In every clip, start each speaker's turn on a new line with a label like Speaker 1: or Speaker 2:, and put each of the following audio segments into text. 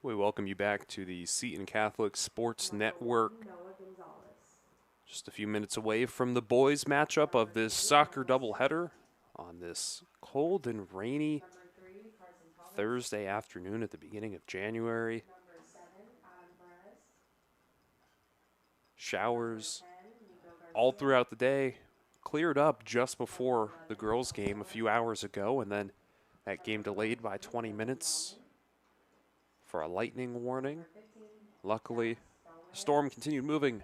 Speaker 1: We welcome you back to the Seton Catholic Sports Network. Just a few minutes away from the boys' matchup of this soccer doubleheader on this cold and rainy Thursday afternoon at the beginning of January. Showers all throughout the day. Cleared up just before the girls' game a few hours ago, and then that game delayed by 20 minutes for a lightning warning. Luckily, the storm continued moving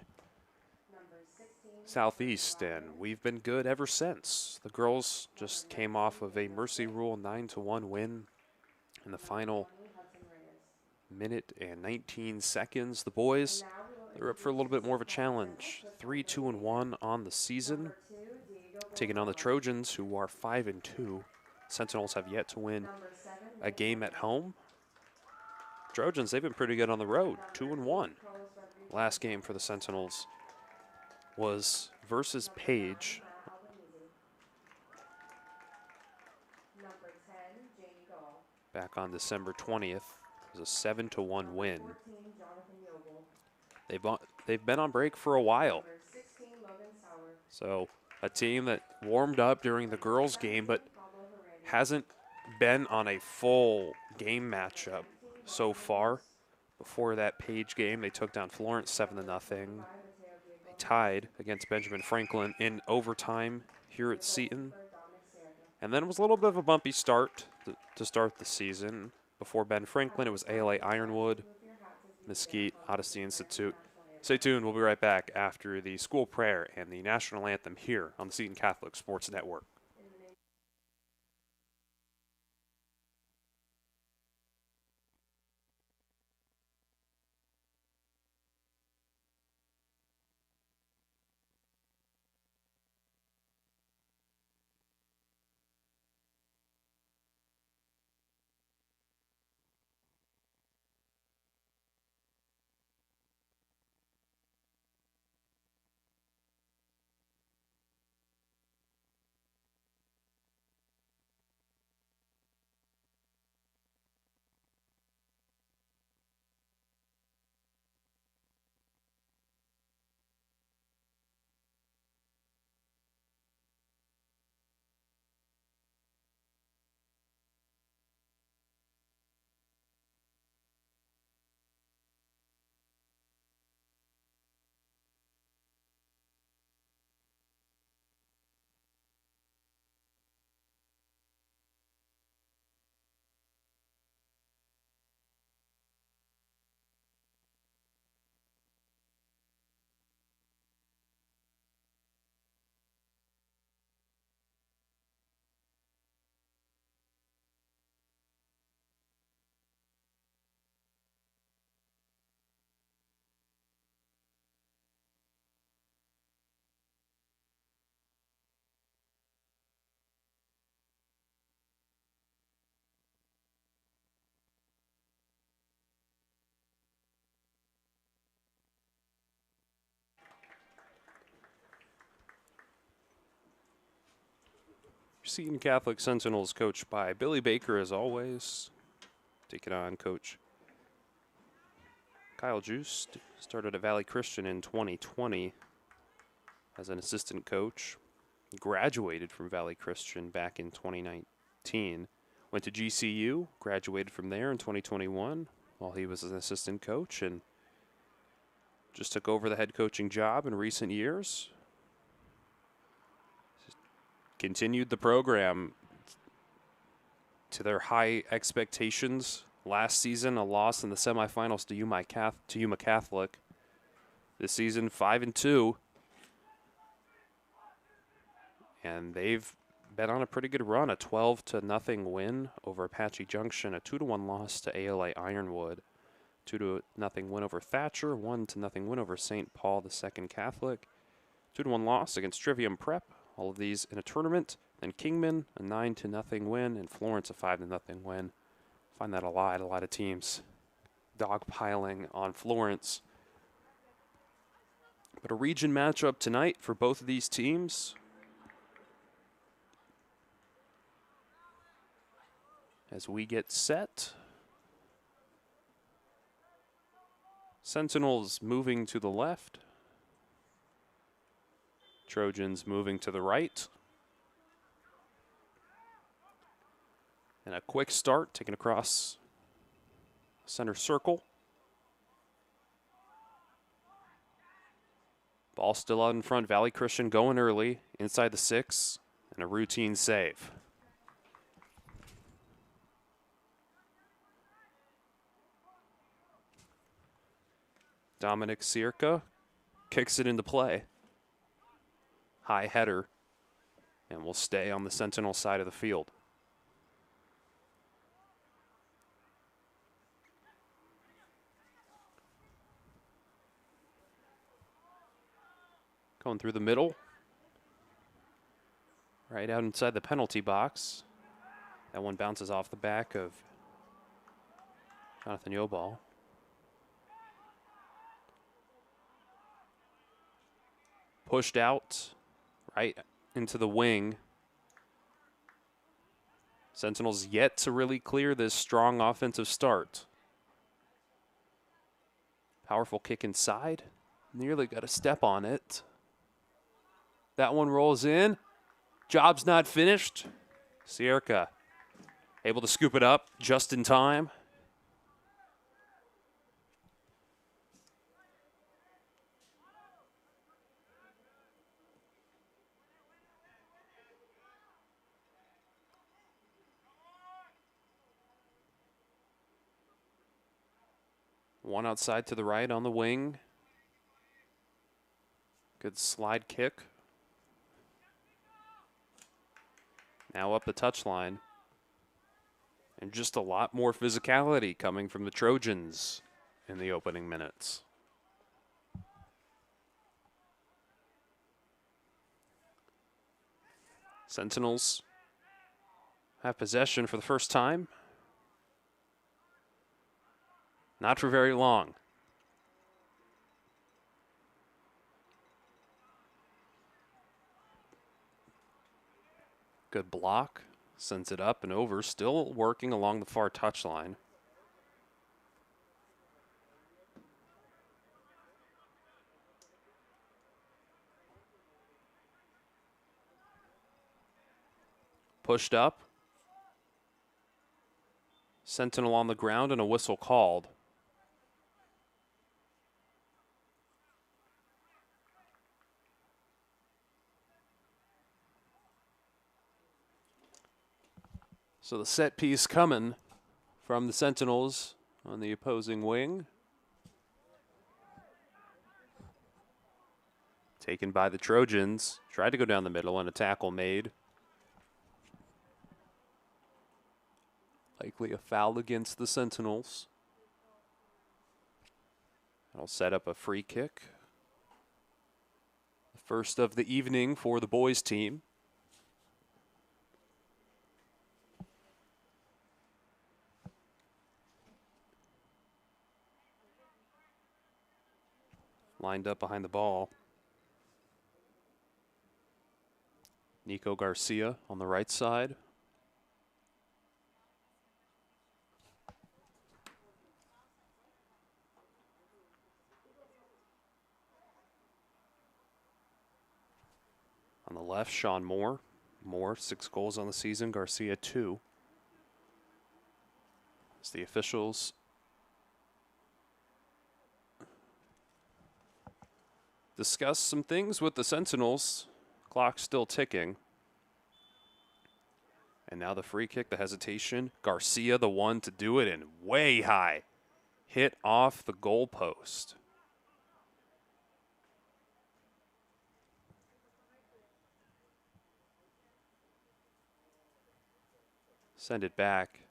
Speaker 1: southeast, and we've been good ever since. The girls just came off of a Mercy Rule 9-1 win in the final minute and 19 seconds. The boys, they're up for a little bit more of a challenge. 3-2-1 on the season, taking on the Trojans, who are 5-2. Sentinels have yet to win a game at home. Trojans, they've been pretty good on the road, 2-1. Last game for the Sentinels was versus Page. Back on December 20th. It was a 7-1 win. They've been on break for a while. So a team that warmed up during the girls' game but hasn't been on a full game matchup so far. Before that Page game, they took down Florence 7-0. They tied against Benjamin Franklin in overtime here at Seton. And then it was a little bit of a bumpy start to start the season. Before Ben Franklin, it was ALA Ironwood, Mesquite, Odyssey Institute. Stay tuned. We'll be right back after the school prayer and the national anthem here on the Seton Catholic Sports Network. Seton Catholic Sentinels coached by Billy Baker as always. Taking on Coach Kyle Juice. Started at Valley Christian in 2020 as an assistant coach. Graduated from Valley Christian back in 2019. Went to GCU, graduated from there in 2021 while he was an assistant coach, and just took over the head coaching job in recent years. Continued the program to their high expectations. Last season, a loss in the semifinals to Yuma Catholic. This season, 5-2. And they've been on a pretty good run, a 12-0 win over Apache Junction, a 2-1 loss to ALA Ironwood, 2-0 win over Thatcher, 1-0 win over St. Paul II Catholic, 2-1 loss against Trivium Prep, all of these in a tournament. Then Kingman, a 9-0 win, and Florence, a 5-0 win. Find that a lot of teams dogpiling on Florence. But a region matchup tonight for both of these teams. As we get set Sentinels moving to the left. Trojans moving to the right. And a quick start taken across center circle. Ball still out in front. Valley Christian going early inside the 6 and a routine save. Dominic Sierka kicks it into play. High header, and will stay on the Sentinel side of the field. Going through the middle. Right out inside the penalty box. That one bounces off the back of Jonathan Yobal. Pushed out right into the wing. Sentinels yet to really clear this strong offensive start. Powerful kick inside. Nearly got a step on it. That one rolls in. Job's not finished. Sierka able to scoop it up just in time. One outside to the right on the wing. Good slide kick. Now up the touchline. And just a lot more physicality coming from the Trojans in the opening minutes. Sentinels have possession for the first time. Not for very long. Good block. Sends it up and over. Still working along the far touchline. Pushed up. Sentinel on the ground and a whistle called. So the set piece coming from the Sentinels on the opposing wing. Taken by the Trojans. Tried to go down the middle and a tackle made. Likely a foul against the Sentinels. That'll set up a free kick. The first of the evening for the boys team. Lined up behind the ball. Nico Garcia on the right side. On the left, Sean Moore. Moore, 6 goals on the season. Garcia, 2. As the officials discuss some things with the Sentinels. Clock still ticking. And now the free kick, the hesitation. Garcia, the one to do it, and way high. Hit off the goal post. Send it back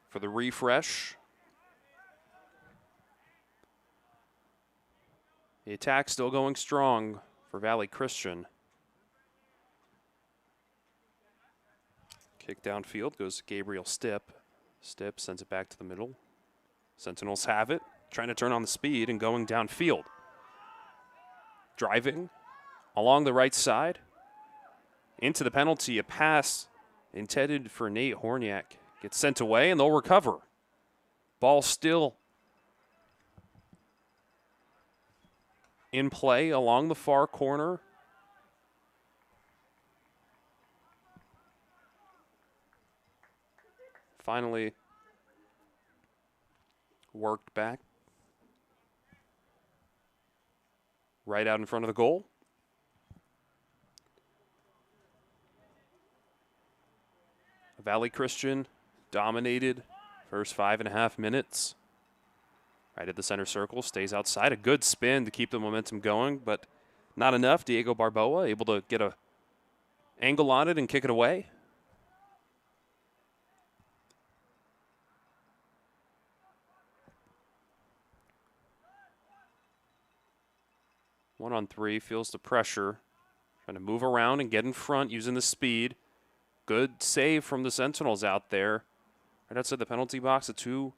Speaker 1: for the refresh. The attack still going strong for Valley Christian. Kick downfield goes to Gabriel Stipp. Stipp sends it back to the middle. Sentinels have it, trying to turn on the speed and going downfield. Driving along the right side. Into the penalty, a pass intended for Nate Horniak gets sent away and they'll recover. Ball still in play along the far corner. Finally worked back. Right out in front of the goal. Valley Christian dominated first 5.5 minutes. Right at the center circle, stays outside. A good spin to keep the momentum going, but not enough. Diego Barboa able to get a angle on it and kick it away. One on three, feels the pressure. Trying to move around and get in front using the speed. Good save from the Sentinels out there. Right outside the penalty box, the two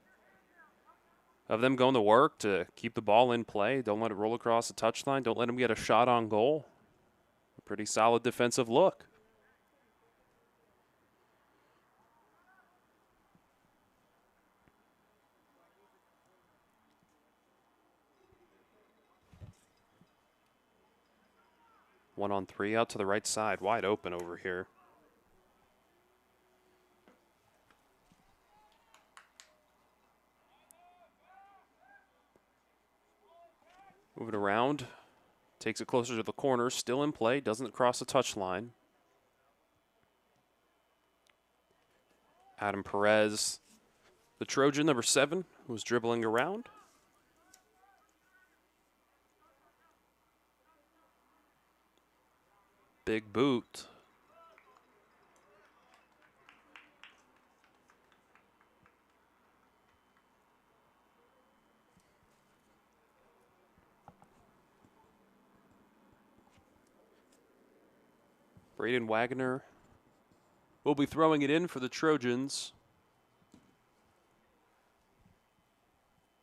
Speaker 1: of them going to work to keep the ball in play. Don't let it roll across the touchline. Don't let them get a shot on goal. A pretty solid defensive look. One on three out to the right side. Wide open over here. Move it around. Takes it closer to the corner. Still in play. Doesn't cross the touchline. Adam Perez, the Trojan, number 7, was dribbling around. Big boot. Braden Wagner will be throwing it in for the Trojans.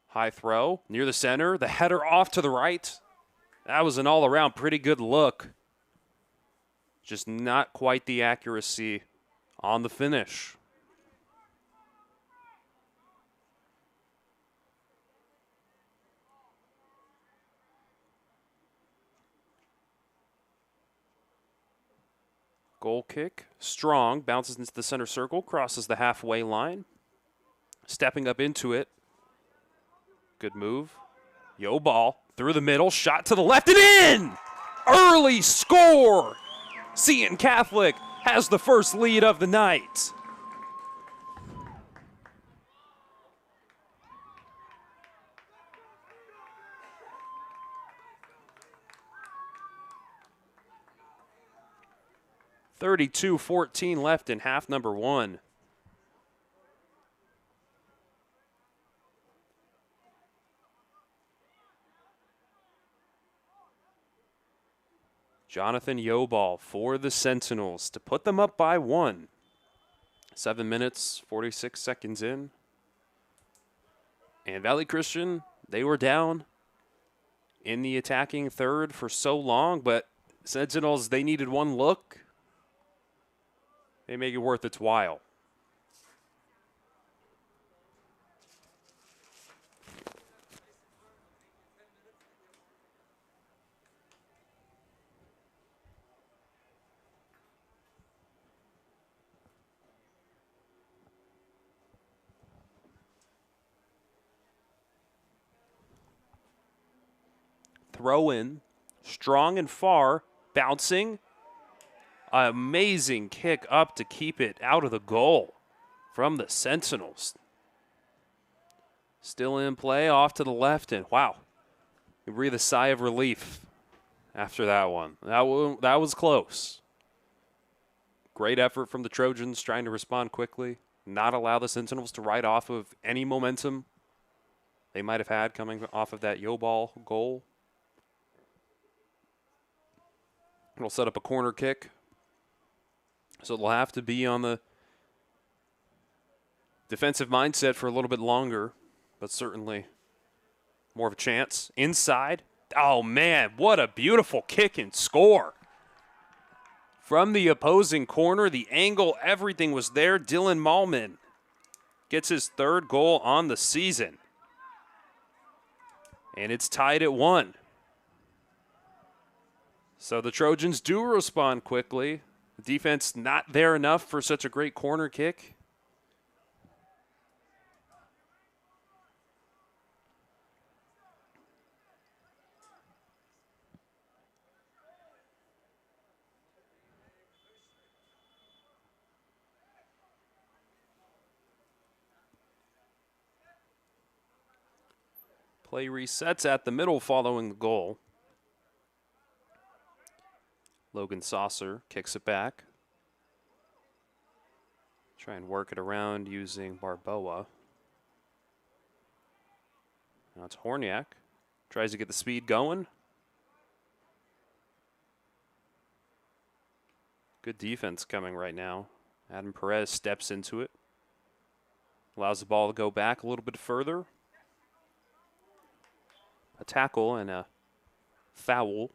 Speaker 1: High throw near the center. The header off to the right. That was an all-around pretty good look. Just not quite the accuracy on the finish. Goal kick, strong, bounces into the center circle, crosses the halfway line. Stepping up into it. Good move. Yo ball through the middle, shot to the left and in! Early score! Seton Catholic has the first lead of the night. .32-14 left in half number 1. Jonathan Yoball for the Sentinels to put them up by 1. 7 minutes, 46 seconds in. And Valley Christian, they were down in the attacking third for so long, but Sentinels, they needed one look. They make it worth its while. Throw in, strong and far, bouncing. Amazing kick up to keep it out of the goal from the Sentinels. Still in play, off to the left, and wow. You breathe a sigh of relief after that one. That was close. Great effort from the Trojans trying to respond quickly, not allow the Sentinels to ride off of any momentum they might have had coming off of that Yoball goal. It'll set up a corner kick. So they'll have to be on the defensive mindset for a little bit longer, but certainly more of a chance. Inside. Oh, man, what a beautiful kick and score. From the opposing corner, the angle, everything was there. Dylan Malman gets his 3rd goal on the season. And it's tied at 1. So the Trojans do respond quickly. The defense not there enough for such a great corner kick. Play resets at the middle following the goal. Logan Saucer kicks it back. Try and work it around using Barboa. Now it's Horniak. Tries to get the speed going. Good defense coming right now. Adam Perez steps into it. Allows the ball to go back a little bit further. A tackle and a foul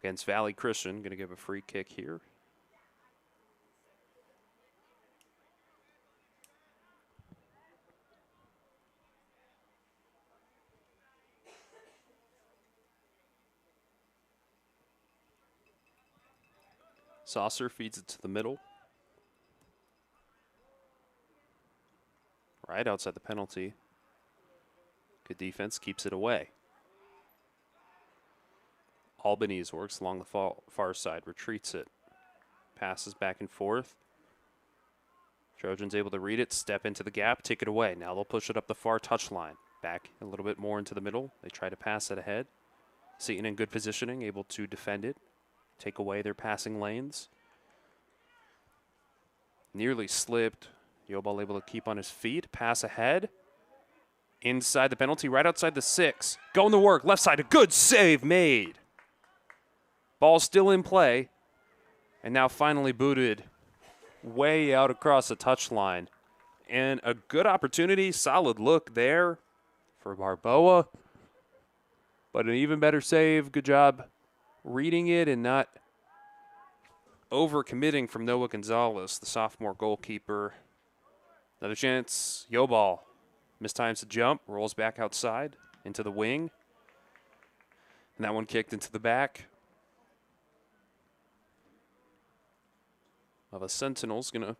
Speaker 1: against Valley Christian. Going to give a free kick here. Saucer feeds it to the middle. Right outside the penalty. Good defense, keeps it away. Albanese works along the far side, retreats it. Passes back and forth. Trojans able to read it, step into the gap, take it away. Now they'll push it up the far touchline. Back a little bit more into the middle. They try to pass it ahead. Seton in good positioning, able to defend it. Take away their passing lanes. Nearly slipped. Yobal able to keep on his feet. Pass ahead. Inside the penalty, right outside the 6. Going to work, left side, a good save made. Ball still in play. And now finally booted way out across the touchline. And a good opportunity, solid look there for Barboa. But an even better save. Good job reading it and not over-committing from Noah Gonzalez, the sophomore goalkeeper. Another chance, Yobal mistimes the jump, rolls back outside into the wing. And that one kicked into the back of a Sentinel's going to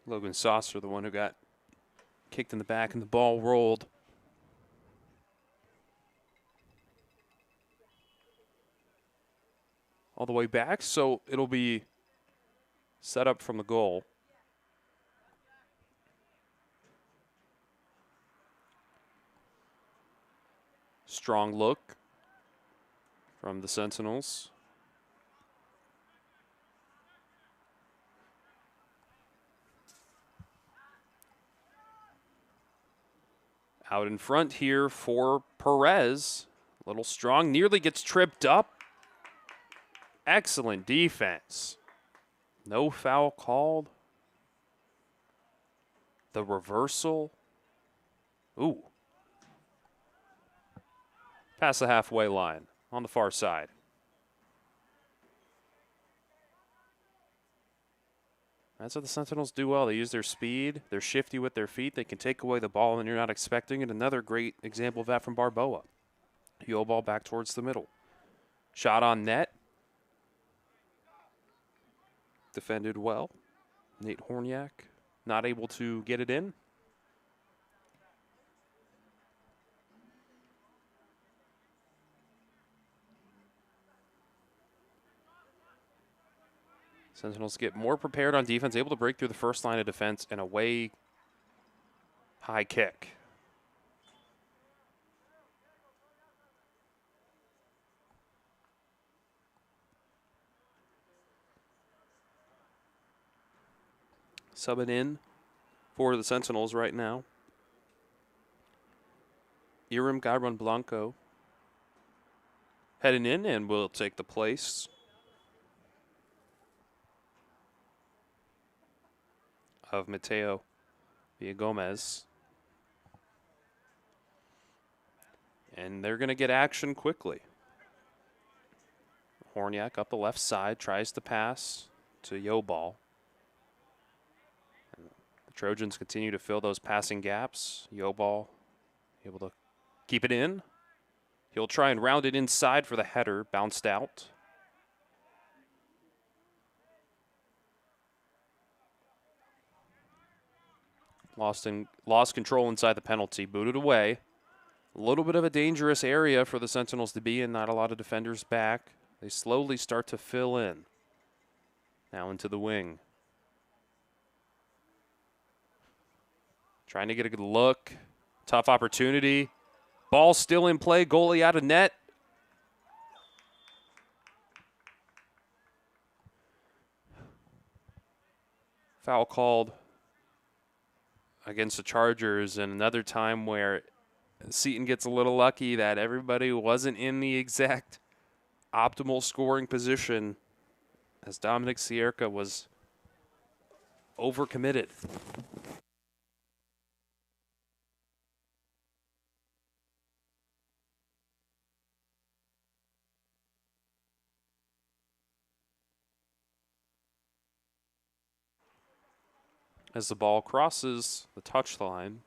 Speaker 1: Logan Saucer, the one who got kicked in the back, and the ball rolled. All the way back, so it'll be set up from the goal. Strong look from the Sentinels. Out in front here for Perez. A little strong, nearly gets tripped up. Excellent defense. No foul called. The reversal. Ooh. Past the halfway line on the far side. That's what the Sentinels do well. They use their speed. They're shifty with their feet. They can take away the ball when you're not expecting it. Another great example of that from Barboa. Yo ball back towards the middle. Shot on net. Defended well. Nate Horniak not able to get it in. Sentinels get more prepared on defense, able to break through the first line of defense, and away high kick. Subbing in for the Sentinels right now. Iram Gabron Blanco heading in and will take the place of Mateo Villagomez. And they're going to get action quickly. Horniak up the left side, tries to pass to Yobal. The Trojans continue to fill those passing gaps. Yobal able to keep it in. He'll try and round it inside for the header, bounced out. Lost control inside the penalty, booted away. A little bit of a dangerous area for the Sentinels to be in, not a lot of defenders back. They slowly start to fill in. Now into the wing. Trying to get a good look. Tough opportunity. Ball still in play, goalie out of net. Foul called against the Chargers, and another time where Seton gets a little lucky that everybody wasn't in the exact optimal scoring position as Dominic Sierka was overcommitted. As the ball crosses the touchline,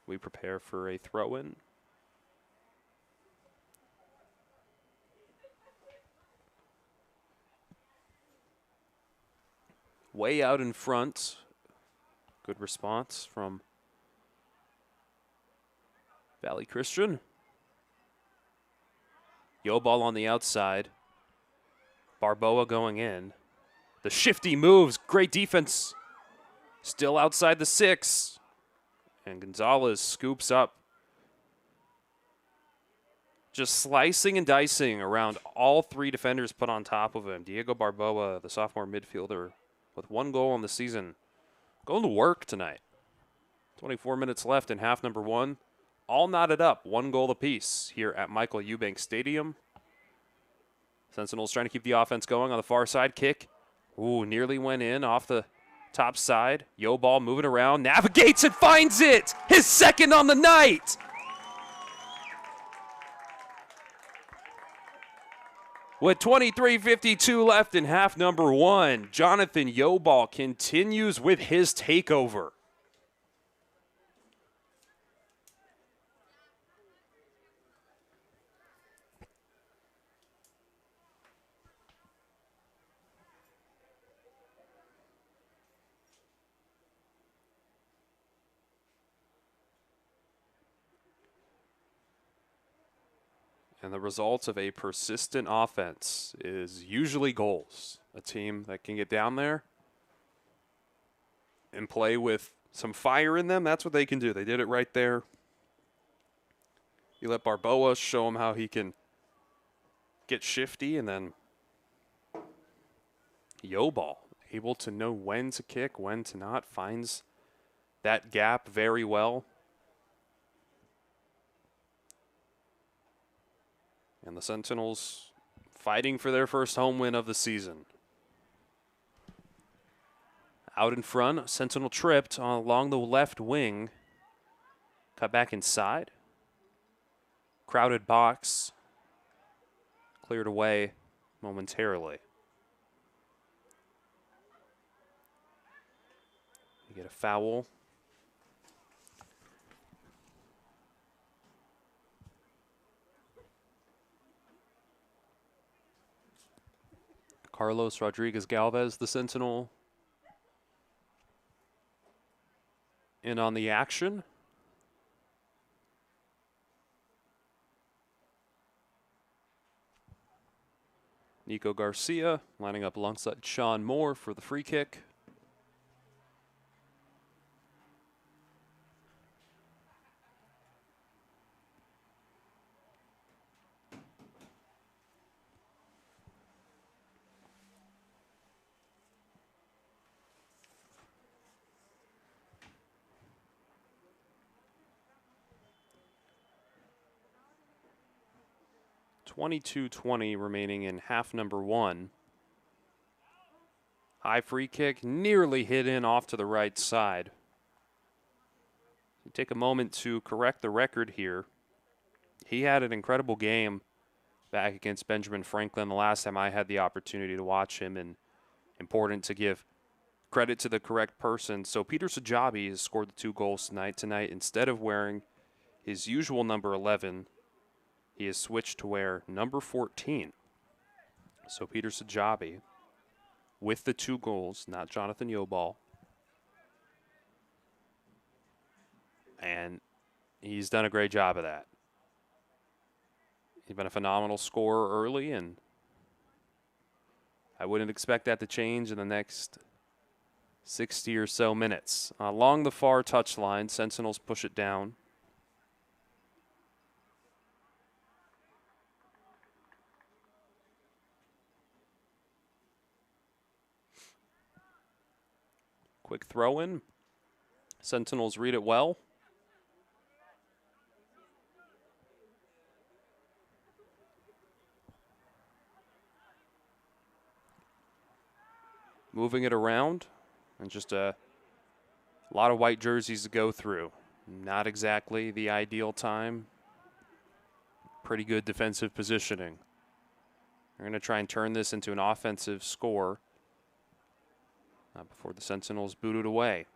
Speaker 1: we prepare for a throw-in. Way out in front. Good response from Valley Christian. Yobal on the outside. Barboa going in. The shifty moves. Great defense. Still outside the 6. And Gonzalez scoops up. Just slicing and dicing around all 3 defenders put on top of him. Diego Barboa, the sophomore midfielder, with 1 goal on the season. Going to work tonight. 24 minutes left in half number 1. All knotted up, 1 goal apiece here at Michael Eubank Stadium. Sentinels trying to keep the offense going on the far side. Kick. Ooh, nearly went in off the top side. Yobal moving around, navigates and finds it. His second on the night. With 23:52 left in half number 1, Jonathan Yobal continues with his takeover. And the result of a persistent offense is usually goals. A team that can get down there and play with some fire in them, that's what they can do. They did it right there. You let Barboa show him how he can get shifty, and then Yobal able to know when to kick, when to not, finds that gap very well. And the Sentinels fighting for their first home win of the season. Out in front, Sentinel tripped along the left wing. Cut back inside. Crowded box. Cleared away momentarily. You get a foul. Carlos Rodriguez Galvez, the Sentinel, in on the action. Nico Garcia lining up alongside Sean Moore for the free kick. .22:20 remaining in half number 1. High free kick, nearly hit in off to the right side. Take a moment to correct the record here. He had an incredible game back against Benjamin Franklin the last time I had the opportunity to watch him, and important to give credit to the correct person. So Peter Sajabi has scored the 2 goals tonight. Instead of wearing his usual number 11, he has switched to wear number 14. So Peter Sajabi with the 2 goals, not Jonathan Yobal. And he's done a great job of that. He's been a phenomenal scorer early, and I wouldn't expect that to change in the next 60 or so minutes. Along the far touchline, Sentinels push it down. Quick throw in. Sentinels read it well. Moving it around, and just a lot of white jerseys to go through. Not exactly the ideal time. Pretty good defensive positioning. They're going to try and turn this into an offensive score before the Sentinels boot it away.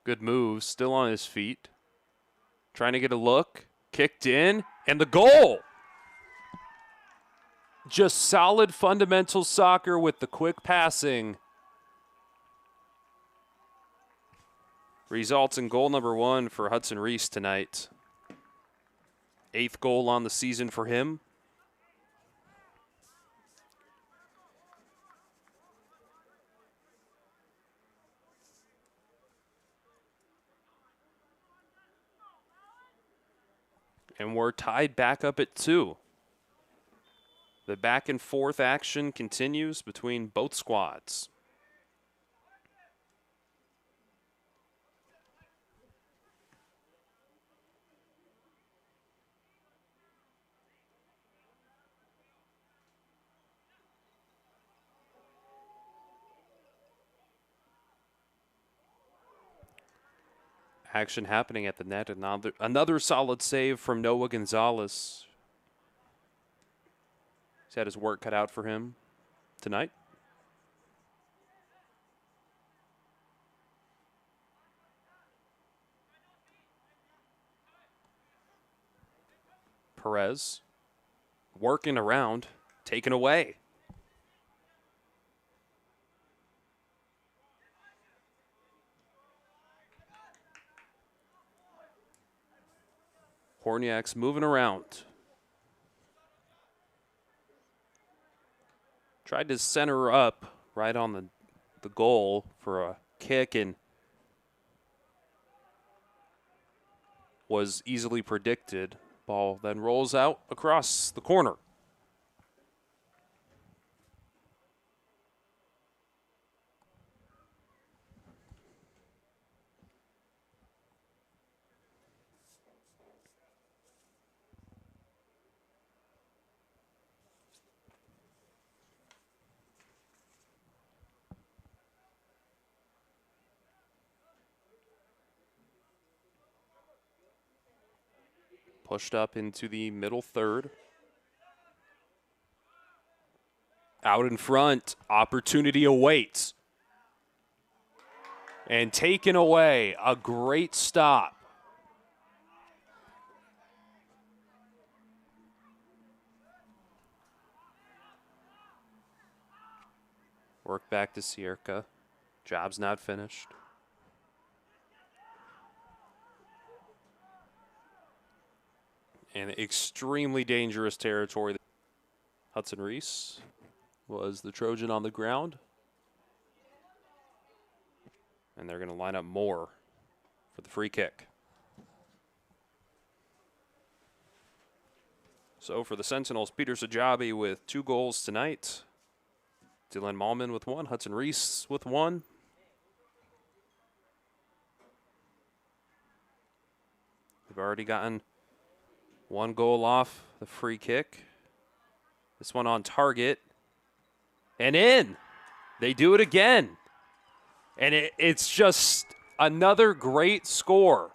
Speaker 1: Good move, still on his feet. Trying to get a look, kicked in, and the goal! Just solid fundamental soccer with the quick passing. Results in goal number 1 for Hudson Reese tonight. 8th goal on the season for him. And we're tied back up at 2. The back and forth action continues between both squads. Action happening at the net. Another solid save from Noah Gonzalez. He's had his work cut out for him tonight. Perez working around, taken away. Horniak's moving around. Tried to center up right on the goal for a kick and was easily predicted. Ball then rolls out across the corner. Pushed up into the middle third. Out in front, opportunity awaits. And taken away, a great stop. Work back to Sierka. Job's not finished. And extremely dangerous territory. Hudson Reese was the Trojan on the ground. And they're going to line up more for the free kick. So for the Sentinels, Peter Sajabi with 2 goals tonight. Dylan Mallman with 1, Hudson Reese with 1. They've already gotten One goal off the free kick. This one on target. And in. They do it again. And it's just another great score.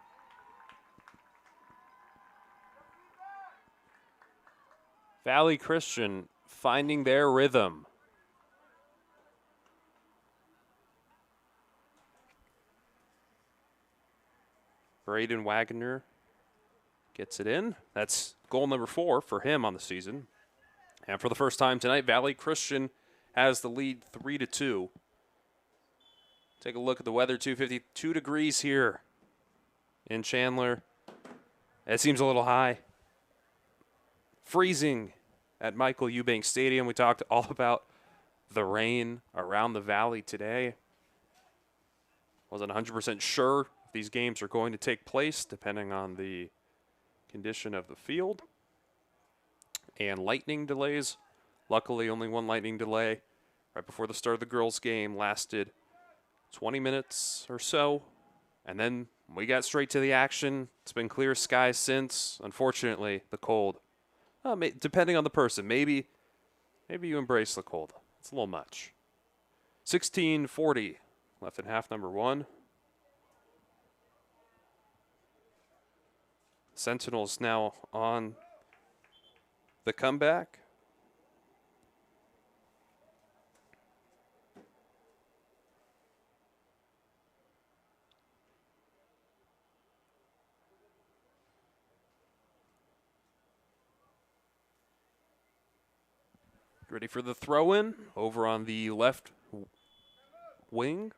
Speaker 1: Valley Christian finding their rhythm. Braden Wagner gets it in. That's goal number 4 for him on the season. And for the first time tonight, Valley Christian has the lead 3-2. Take a look at the weather, 52 degrees here in Chandler. It seems a little high. Freezing at Michael Eubank Stadium. We talked all about the rain around the valley today. Wasn't 100% sure if these games are going to take place, depending on the condition of the field. And lightning delays. Luckily, only one lightning delay right before the start of the girls' game lasted 20 minutes or so. And then we got straight to the action. It's been clear skies since. Unfortunately, the cold. Depending on the person. Maybe you embrace the cold. It's a little much. 16:40 left in half number 1. Sentinels now on the comeback. Ready for the throw-in over on the left wing.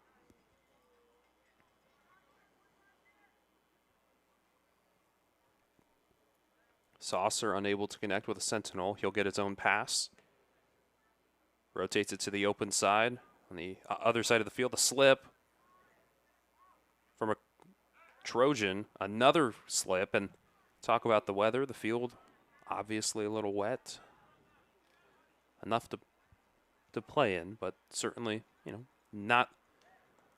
Speaker 1: Saucer unable to connect with a Sentinel. He'll get his own pass. Rotates it to the open side. On the other side of the field, a slip from a Trojan. Another slip. And talk about the weather. The field obviously a little wet. Enough to play in, but certainly, not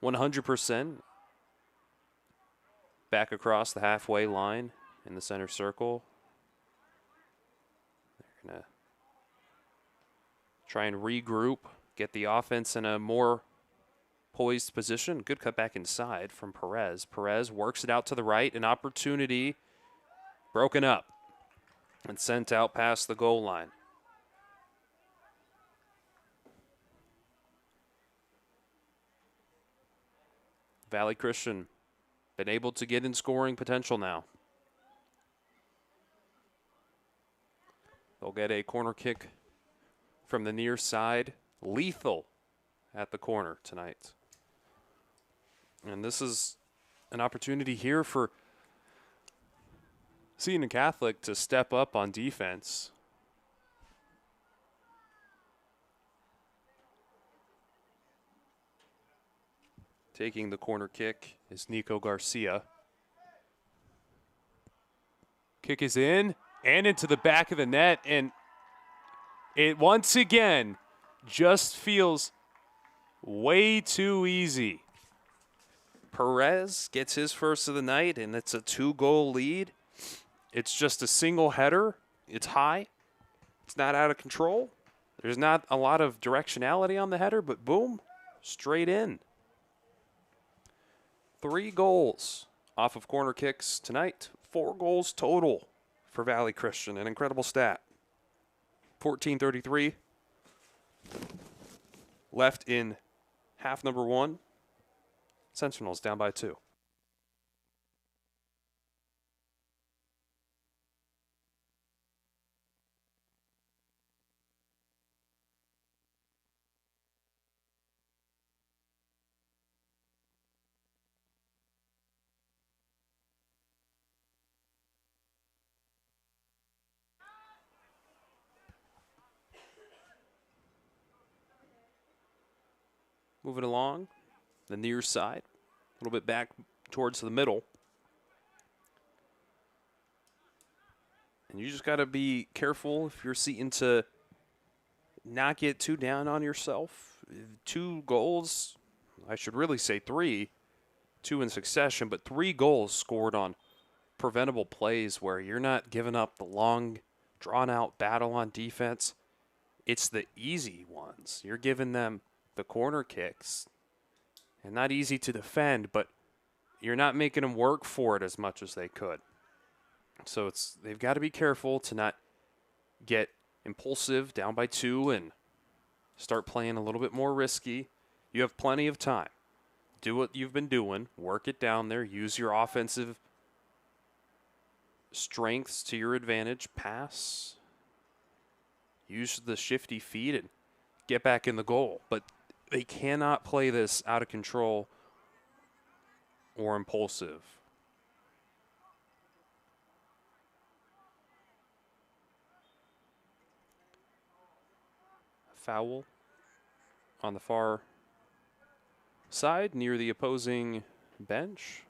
Speaker 1: 100%. Back across the halfway line in the center circle. They're going to try and regroup, get the offense in a more poised position. Good cut back inside from Perez. Perez works it out to the right. An opportunity broken up and sent out past the goal line. Valley Christian been able to get in scoring potential now. They'll get a corner kick from the near side. Lethal at the corner tonight. And this is an opportunity here for Seton Catholic to step up on defense. Taking the corner kick is Nico Garcia. Kick is in and into the back of the net, and it once again just feels way too easy. Perez gets his first of the night, and it's a 2-goal lead. It's just a single header. It's high. It's not out of control. There's not a lot of directionality on the header, but boom, straight in. 3 goals off of corner kicks tonight. 4 goals total for Valley Christian. An incredible stat. 14:33 left in half number 1. Sentinels down by 2. Moving along, the near side, a little bit back towards the middle. And you just got to be careful if you're Seton to not get too down on yourself. 2 goals, I should really say 3, 2 in succession, but 3 goals scored on preventable plays where you're not giving up the long, drawn-out battle on defense. It's the easy ones. You're giving them the corner kicks, and not easy to defend, but you're not making them work for it as much as they could. So they've got to be careful to not get impulsive down by 2 and start playing a little bit more risky. You have plenty of time. Do what you've been doing. Work it down there. Use your offensive strengths to your advantage. Pass. Use the shifty feet and get back in the goal. But they cannot play this out of control or impulsive. Foul on the far side near the opposing bench.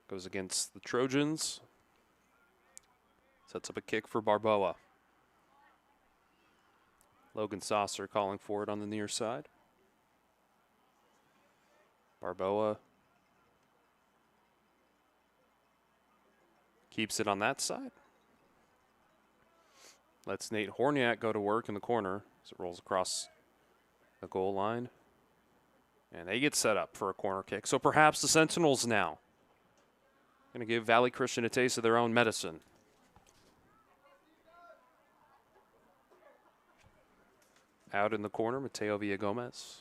Speaker 1: Goes against the Trojans. Sets up a kick for Barboa. Logan Saucer calling for it on the near side. Barboa keeps it on that side. Lets Nate Horniak go to work in the corner as it rolls across the goal line. And they get set up for a corner kick. So perhaps the Sentinels now going to give Valley Christian a taste of their own medicine. Out in the corner, Mateo Villagomez.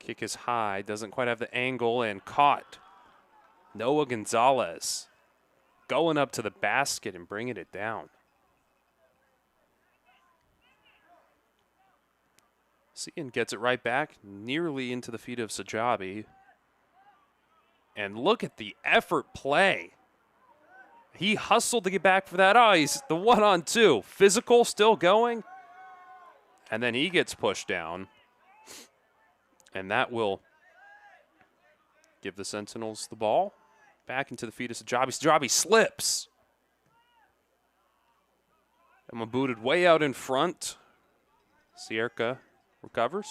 Speaker 1: Kick is high, doesn't quite have the angle, and caught. Noah Gonzalez going up to the basket and bringing it down. Seton gets it right back, nearly into the feet of Sajabi. And look at the effort play. He hustled to get back for that. Oh, he's the 1-on-2. Physical still going. And then he gets pushed down. And that will give the Sentinels the ball. Back into the feet of Sajabi. Sajabi slips. And booted way out in front. Sierka recovers.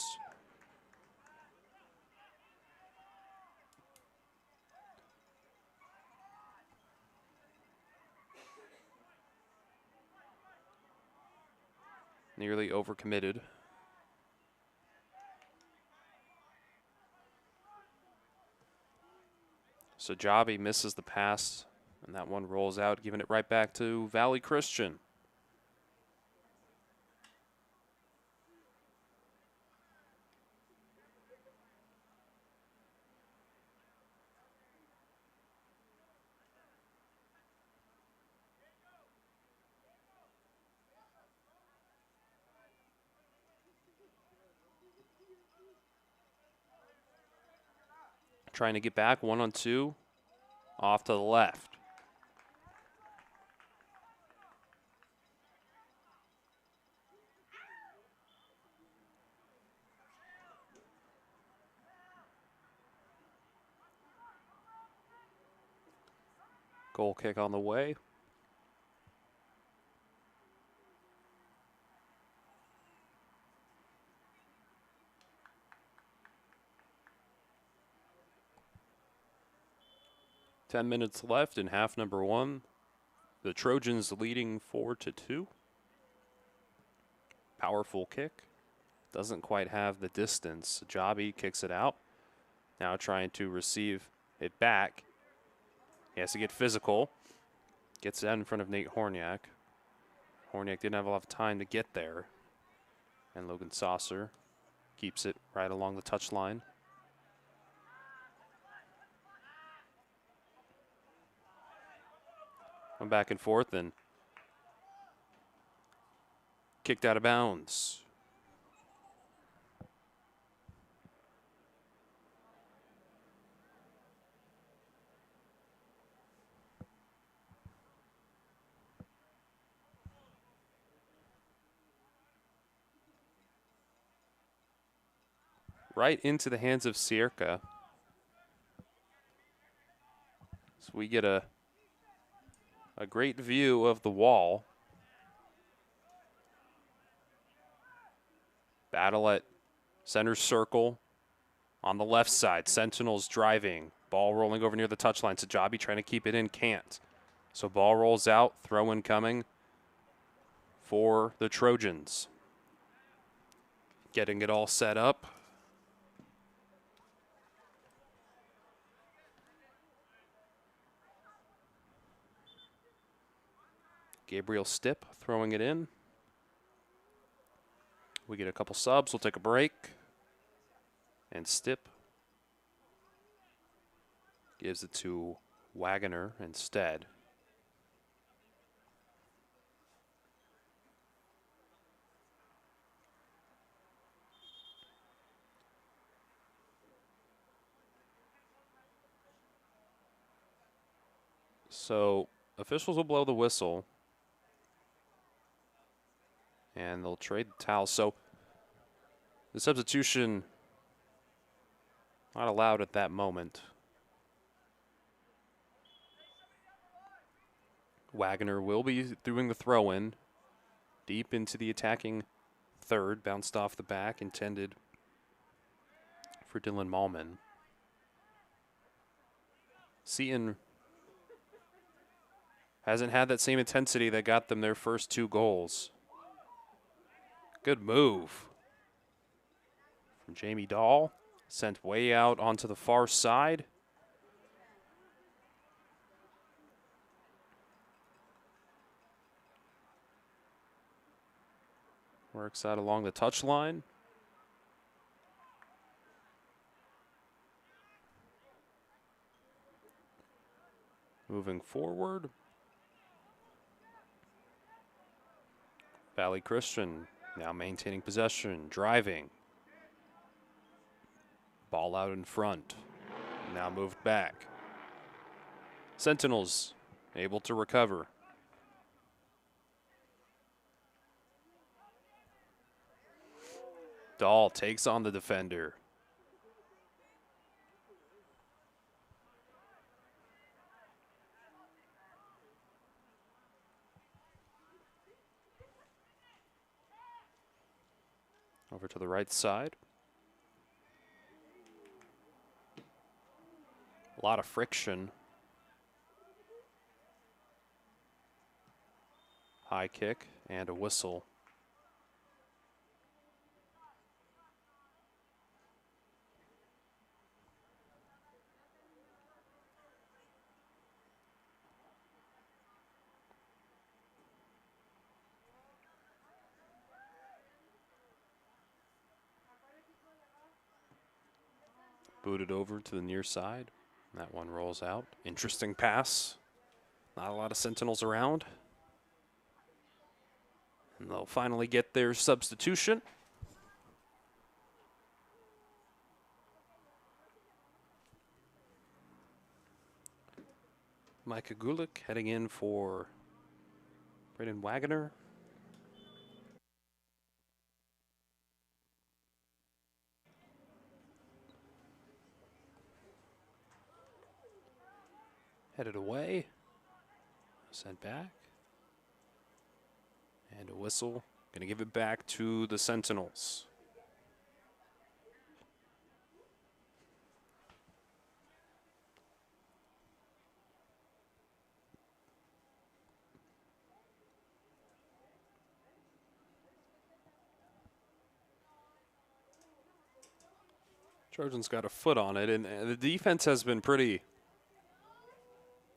Speaker 1: Nearly overcommitted. Sajabi misses the pass, and that one rolls out, giving it right back to Valley Christian. Trying to get back, 1-on-2, off to the left. Goal kick on the way. Ten minutes left in half number one. The Trojans leading 4-2. Powerful kick. Doesn't quite have the distance. Jabi kicks it out. Now trying to receive it back. He has to get physical. Gets that in front of Nate Horniak. Horniak didn't have a lot of time to get there. And Logan Saucer keeps it right along the touchline. Went back and forth and kicked out of bounds. Right into the hands of Sierka. So we get a great view of the wall. Battle at Center circle on the left side. Sentinels driving. Ball rolling over near the touchline. Sajabi trying to keep it in, can't. So ball rolls out, throw in coming for the Trojans. Getting it all set up. Gabriel Stipp throwing it in. We get a couple subs. We'll take a break. And Stipp gives it to Wagoner instead. So officials will blow the whistle. And they'll trade the towels. So the substitution not allowed at that moment. Wagoner will be doing the throw-in deep into the attacking third. Bounced off the back, intended for Dylan Mallman. Seton hasn't had that same intensity that got them their first 2 goals. Good move from Jamie Dahl. Sent way out onto the far side. Works out along the touchline. Moving forward. Valley Christian now maintaining possession, driving. Ball out in front. Now moved back. Sentinels able to recover. Dahl takes on the defender. Over to the right side. A lot of friction. High kick and a whistle. Booted over to the near side. That one rolls out. Interesting pass. Not a lot of Sentinels around. And they'll finally get their substitution. Micah Gulick heading in for Braden Wagoner. Headed away. Sent back. And a whistle. Going to give it back to the Sentinels. Trojans got a foot on it, and the defense has been pretty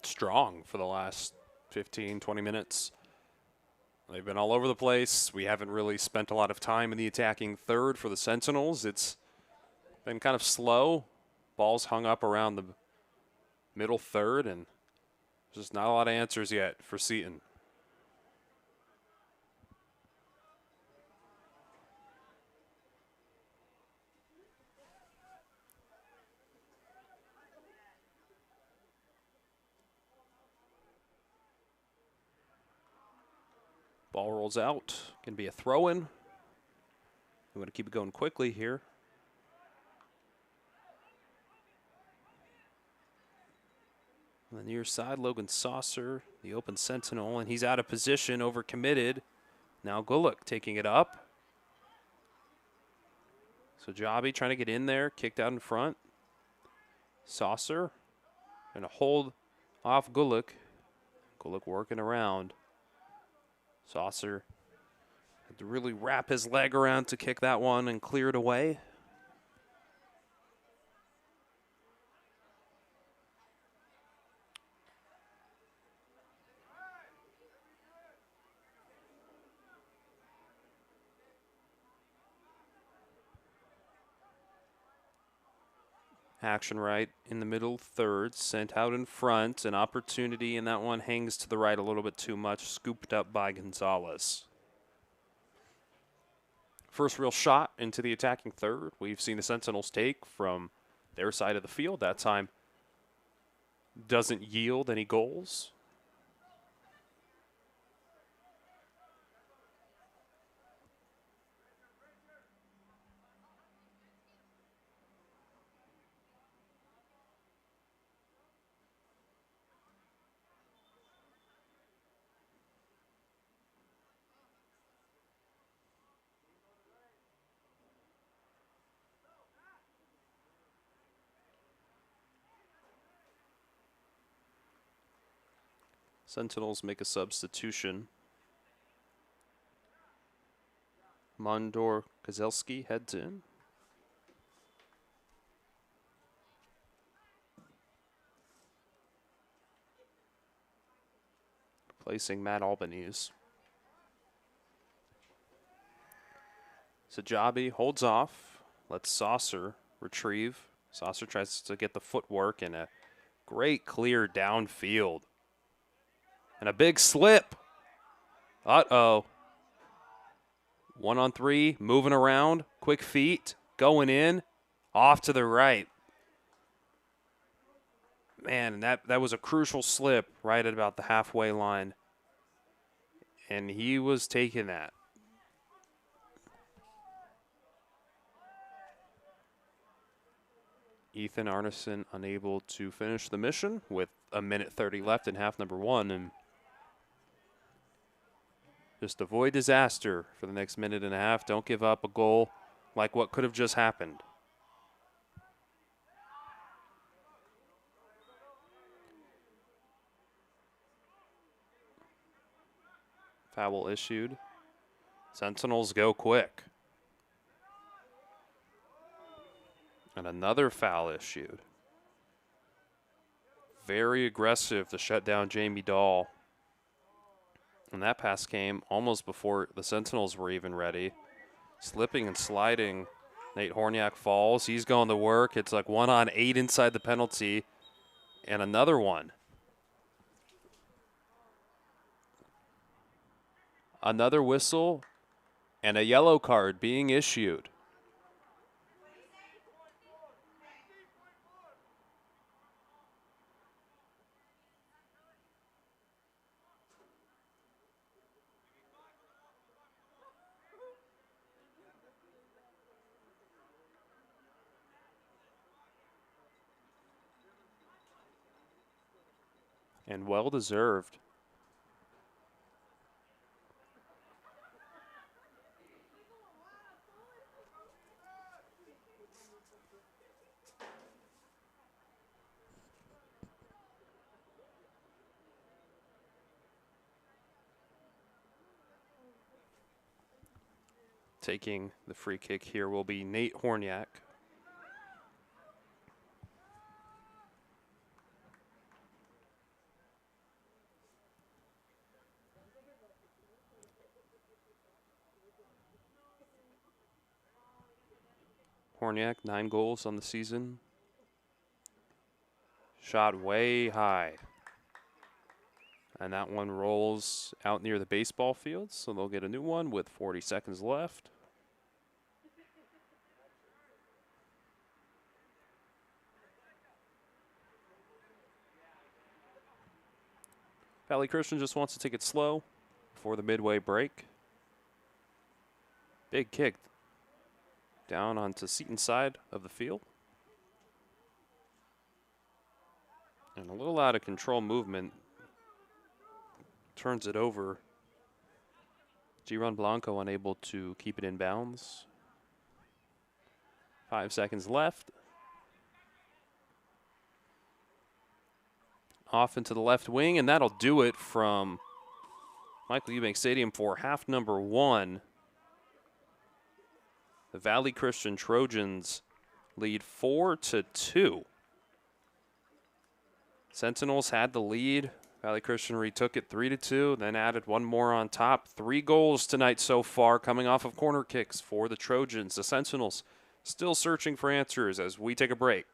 Speaker 1: strong for the last 15, 20 minutes. They've been all over the place. We haven't really spent a lot of time in the attacking third for the Sentinels. It's been kind of slow. Balls hung up around the middle third, and just not a lot of answers yet for Seton. Ball rolls out. Going to be a throw-in. We want to keep it going quickly here. On the near side, Logan Saucer, the open Sentinel, and he's out of position, overcommitted. Now Gulick taking it up. So Jobby trying to get in there, kicked out in front. Saucer and a hold off Gulick. Gulick working around. Saucer had to really wrap his leg around to kick that one and clear it away. Action right in the middle third, sent out in front. An opportunity, and that one hangs to the right a little bit too much, scooped up by Gonzalez. First real shot into the attacking third. We've seen the Sentinels take from their side of the field. That time doesn't yield any goals. Sentinels make a substitution. Mondor Kozelski heads in. Replacing Matt Albanese. Sajabi holds off, lets Saucer retrieve. Saucer tries to get the footwork and a great clear downfield. And a big slip. Uh-oh. 1-on-3, moving around, quick feet, going in, off to the right. Man, that was a crucial slip right at about the halfway line. And he was taking that. Ethan Arneson unable to finish the mission with 1:30 left in half number one. And just avoid disaster for the next minute and a half. Don't give up a goal like what could have just happened. Foul issued. Sentinels go quick. And another foul issued. Very aggressive to shut down Jamie Dahl. And that pass came almost before the Sentinels were even ready. Slipping and sliding. Nate Horniak falls. He's going to work. It's like 1-on-8 inside the penalty. And another one. Another whistle and a yellow card being issued. And well deserved. Taking the free kick here will be Nate Horniak. Horniak, 9 goals on the season. Shot way high. And that one rolls out near the baseball field, so they'll get a new one with 40 seconds left. Valley Christian just wants to take it slow before the midway break. Big kick down onto Seton's side of the field. And a little out of control movement. Turns it over. Giron Blanco unable to keep it in bounds. 5 seconds left. Off into the left wing, and that'll do it from Michael Eubank Stadium for half number 1. The Valley Christian Trojans lead 4-2. Sentinels had the lead. Valley Christian retook it 3-2, then added one more on top. 3 goals tonight so far coming off of corner kicks for the Trojans. The Sentinels still searching for answers as we take a break.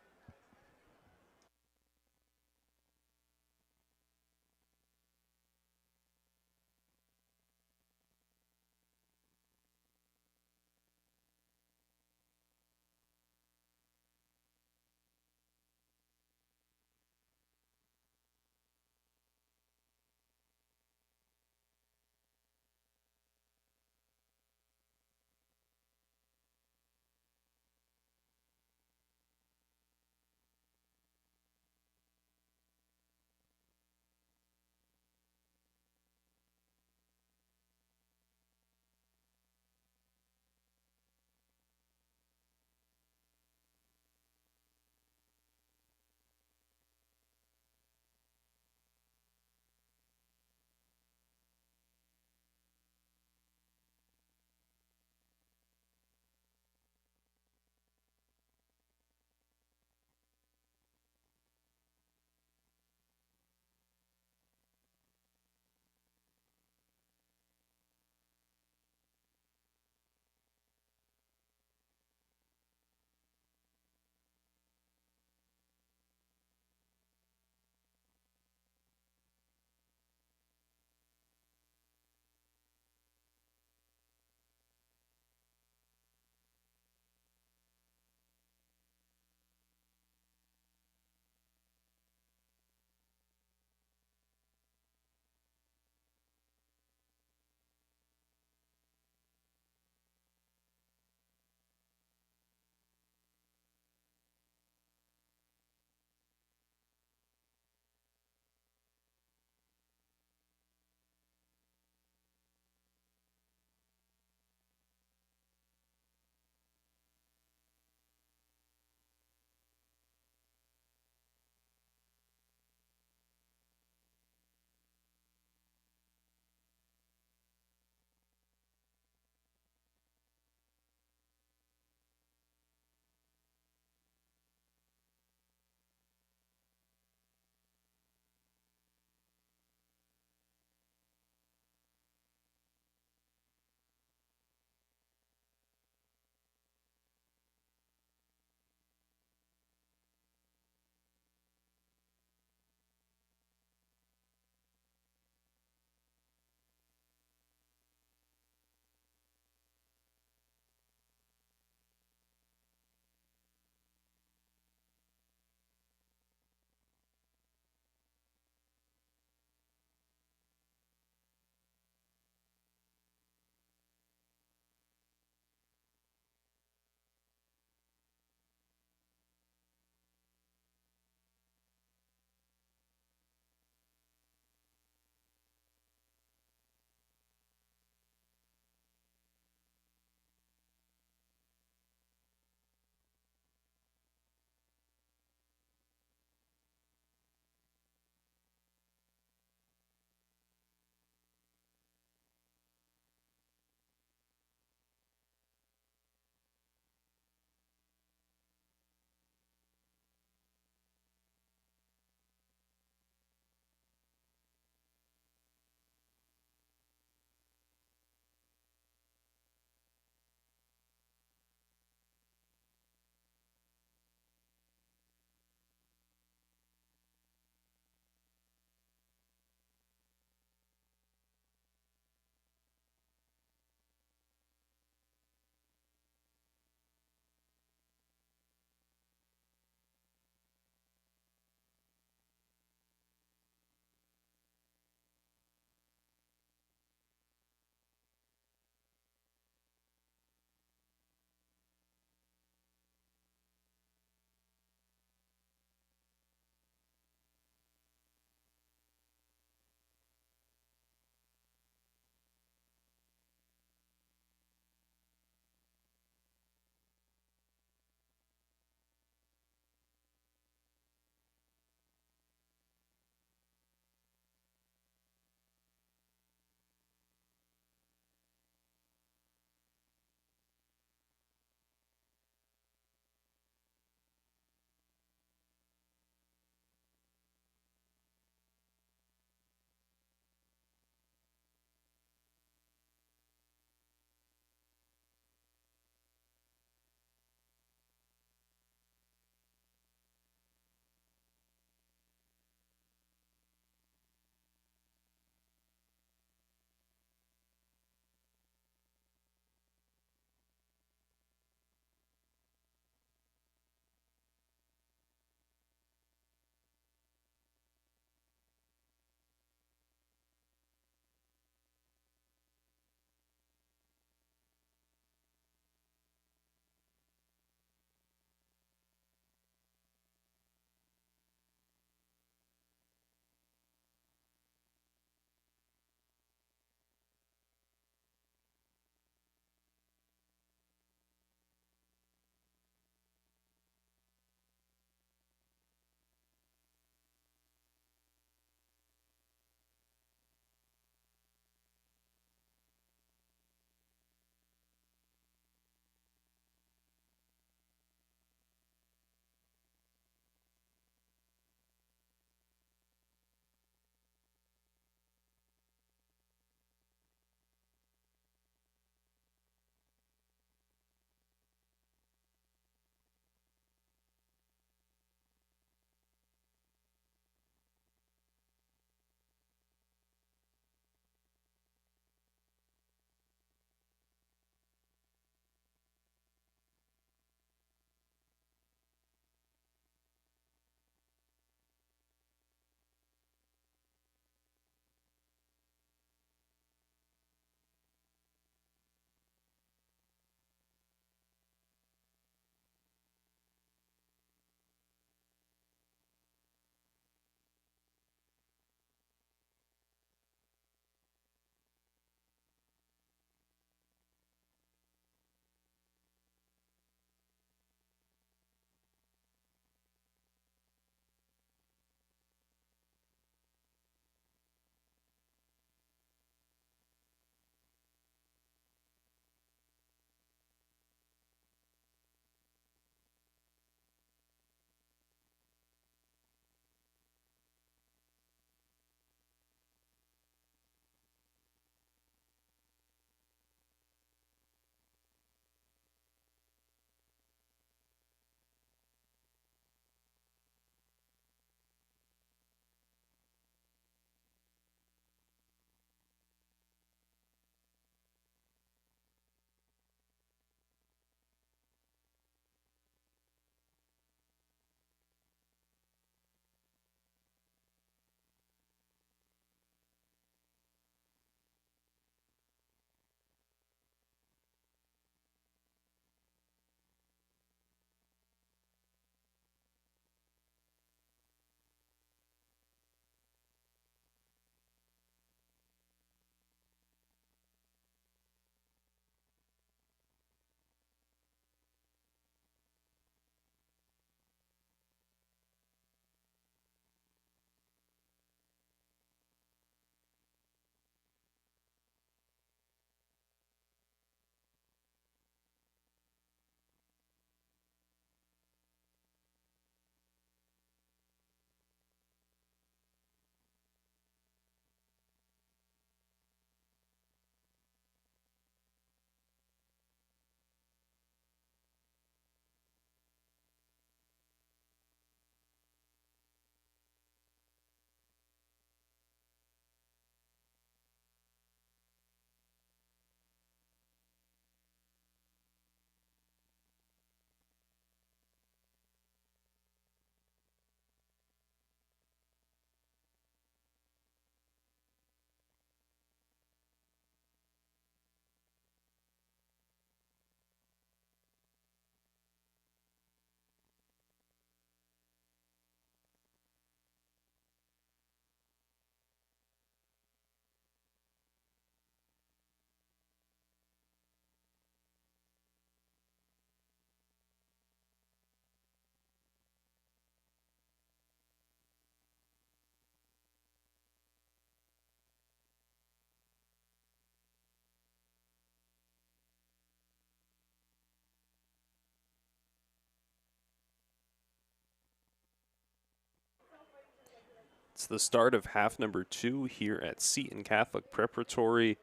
Speaker 1: It's the start of half number 2 here at Seton Catholic Preparatory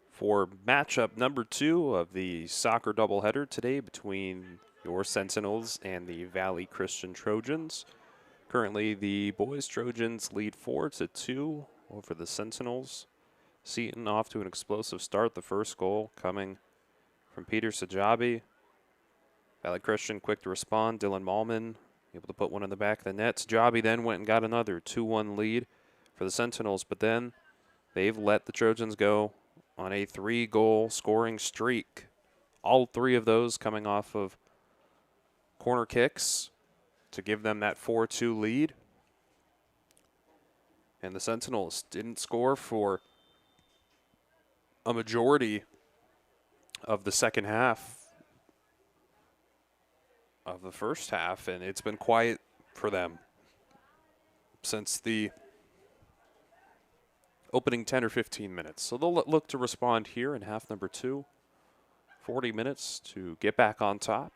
Speaker 1: for matchup number 2 of the soccer doubleheader today between your Sentinels and the Valley Christian Trojans. Currently, the boys Trojans lead 4-2 over the Sentinels. Seton off to an explosive start. The first goal coming from Peter Sajabi. Valley Christian quick to respond. Dylan Malman able to put one in the back of the net. Sajabi then went and got another 2-1 lead for the Sentinels, but then they've let the Trojans go on a 3-goal scoring streak. All 3 of those coming off of corner kicks to give them that 4-2 lead. And the Sentinels didn't score for a majority of the second half of the first half, and it's been quiet for them since the opening 10 or 15 minutes. So they'll look to respond here in half number 2. 40 minutes to get back on top.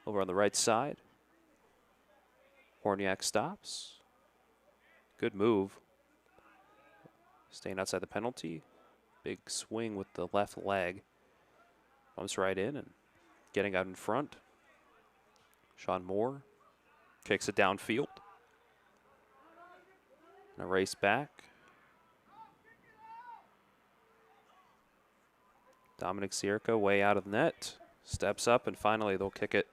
Speaker 1: Over on the right side, Horniak stops. Good move. Staying outside the penalty. Big swing with the left leg. Comes right in and getting out in front. Sean Moore kicks it downfield. And a race back. Dominic Sierka way out of the net. Steps up and finally they'll kick it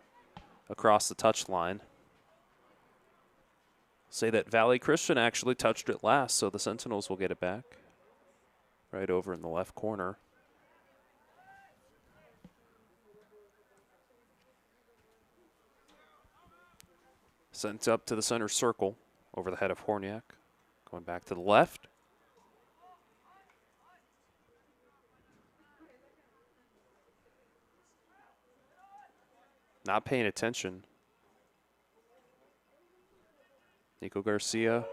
Speaker 1: across the touchline. Say that Valley Christian actually touched it last, so the Sentinels will get it back. Right over in the left corner. Sent up to the center circle over the head of Horniak. Going back to the left. Not paying attention. Nico Garcia.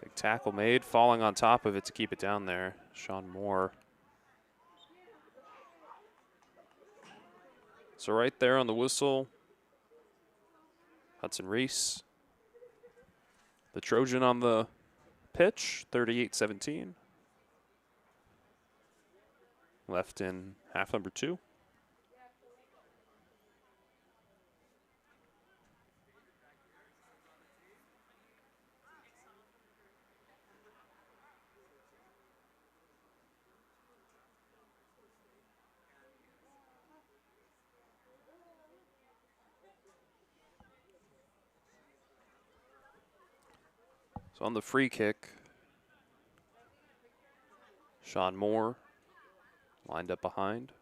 Speaker 1: Big tackle made, falling on top of it to keep it down there. Sean Moore. So right there on the whistle, Hudson Reese. The Trojan on the pitch, 38-17. Left in half number 2. So on the free kick, Sean Moore lined up behind.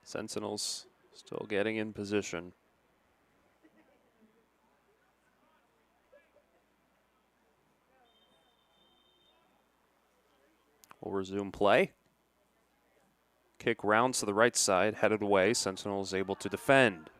Speaker 1: Sentinels still getting in position. We'll resume play. Kick rounds to the right side, headed away. Sentinels able to defend.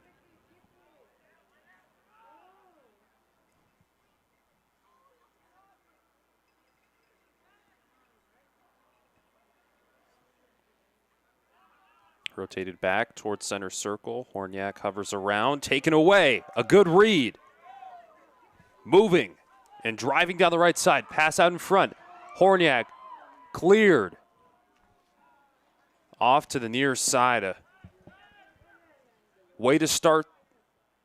Speaker 1: Rotated back towards center circle. Horniak hovers around, taken away. A good read. Moving and driving down the right side. Pass out in front. Horniak cleared. Off to the near side. A way to start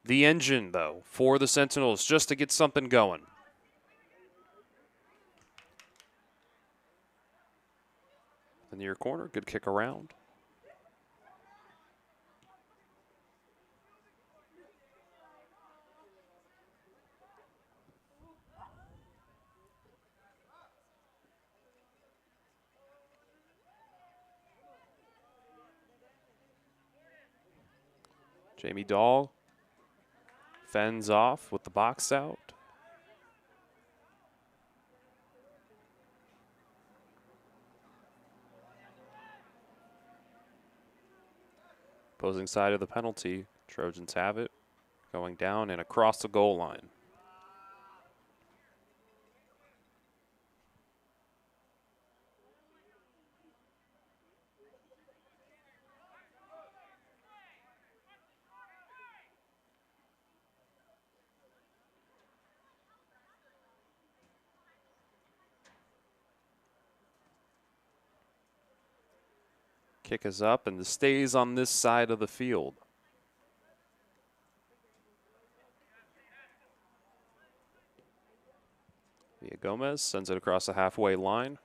Speaker 1: the engine, though, for the Sentinels, just to get something going. The near corner, good kick around. Jamie Dahl fends off with the box out. Opposing side of the penalty. Trojans have it. Going down and across the goal line. Kick is up and stays on this side of the field. Gomez sends it across the halfway line.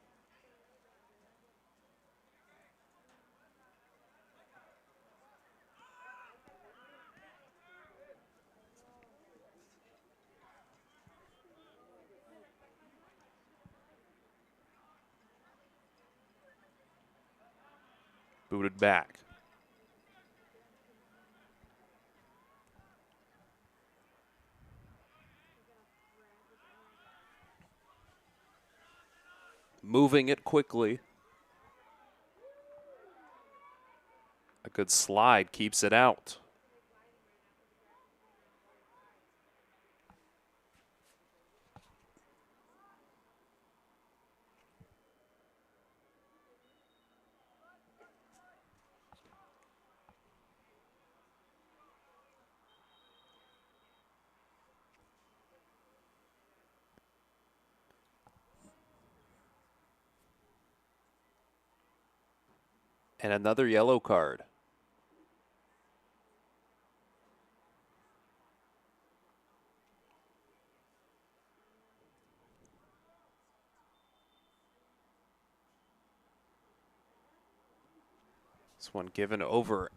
Speaker 1: Booted back. Moving it quickly. A good slide keeps it out. And another yellow card. This one given over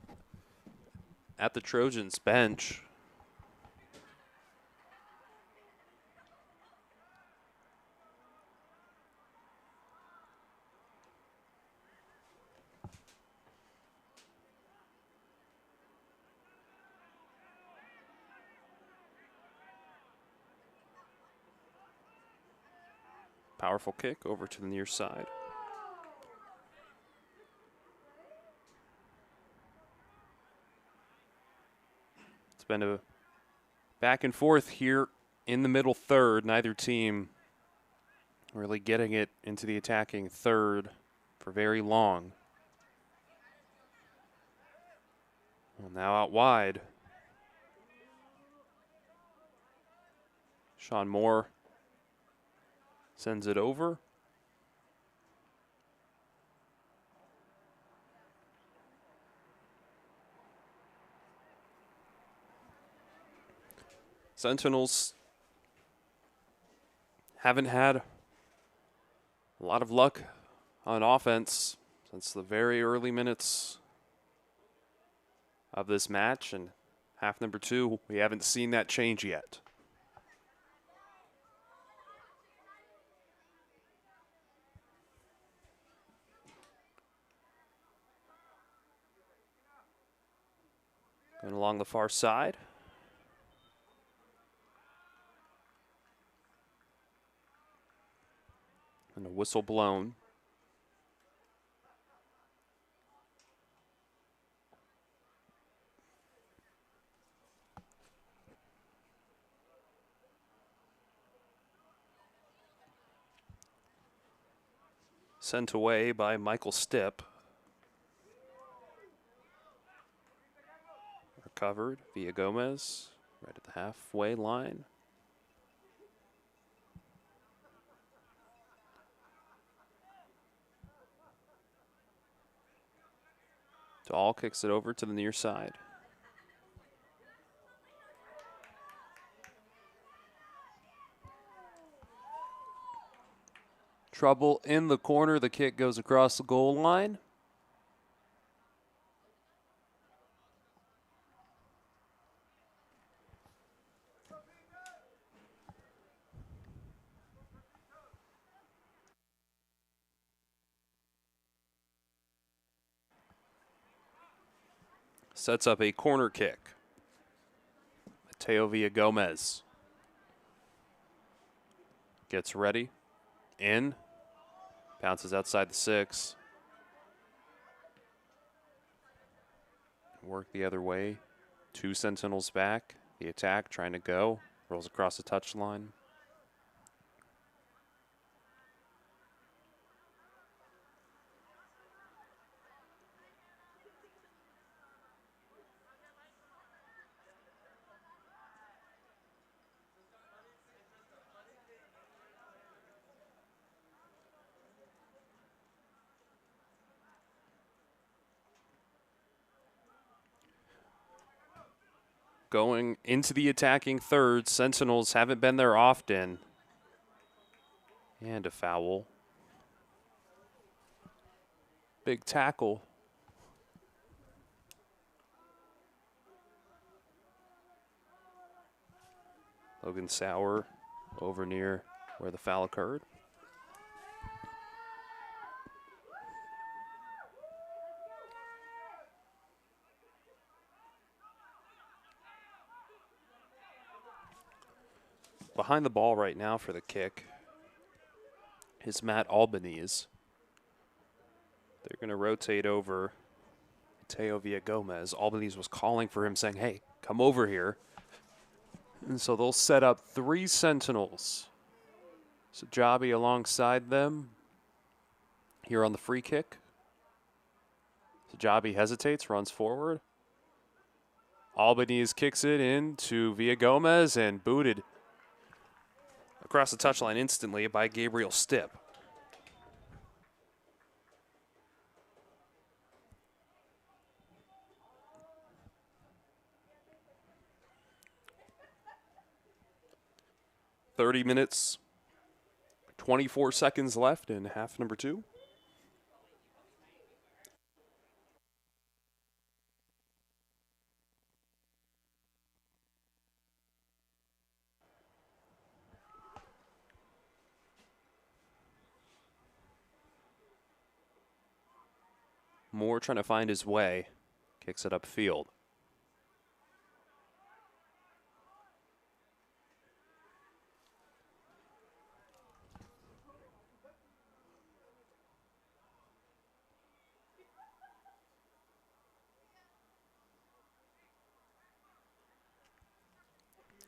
Speaker 1: at the Trojans bench. Powerful kick over to the near side. It's been a back and forth here in the middle third. Neither team really getting it into the attacking third for very long. Well, now out wide. Sean Moore sends it over. Sentinels haven't had a lot of luck on offense since the very early minutes of this match, and half number 2, we haven't seen that change yet. Going along the far side. And a whistle blown. Sent away by Michael Stipp. Recovered via Gomez, right at the halfway line. Dahl kicks it over to the near side. Trouble in the corner. The kick goes across the goal line. Sets up a corner kick. Mateo Villagomez gets ready. In. Bounces outside the 6. Work the other way. 2 Sentinels back. The attack trying to go. Rolls across the touchline. Going into the attacking third. Sentinels haven't been there often. And a foul. Big tackle. Logan Sauer over near where the foul occurred. Behind the ball right now for the kick is Matt Albanese. They're going to rotate over Mateo Villagomez. Albanese was calling for him, saying, hey, come over here. And so they'll set up 3 Sentinels. Sajabi alongside them here on the free kick. Sajabi hesitates, runs forward. Albanese kicks it into Villagomez and booted across the touchline instantly by Gabriel Stipp. "30 minutes, 24 seconds left in half number 2. Moore trying to find his way. Kicks it upfield.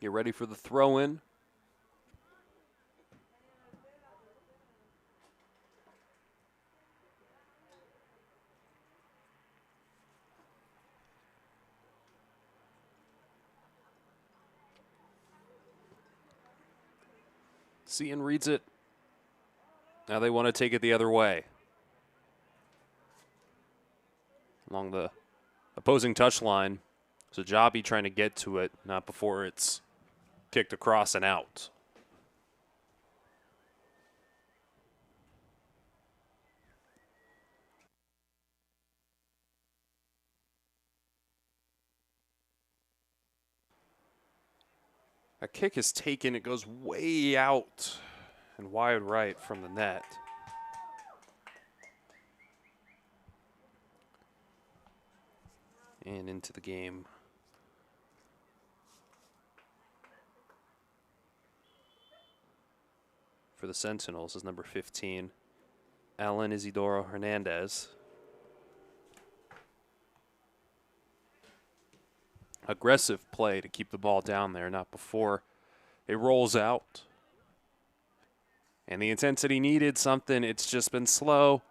Speaker 1: Get ready for the throw-in. Seton reads it. Now they want to take it the other way. Along the opposing touchline. Sajabi trying to get to it, not before it's kicked across and out. A kick is taken. It goes way out and wide right from the net. And into the game. For the Sentinels is number 15, Alan Isidoro Hernandez. Aggressive play to keep the ball down there, not before it rolls out. And the intensity needed something. It's just been slow.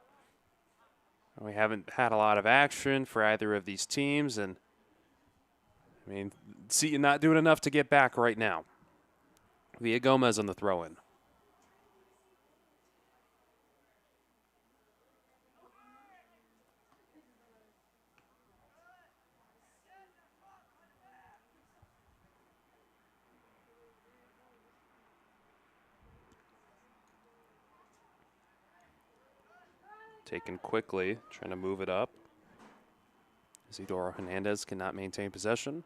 Speaker 1: We haven't had a lot of action for either of these teams. And, I mean, Seton not doing enough to get back right now. Villagomez on the throw-in. Taken quickly, trying to move it up. Isidoro Hernandez cannot maintain possession.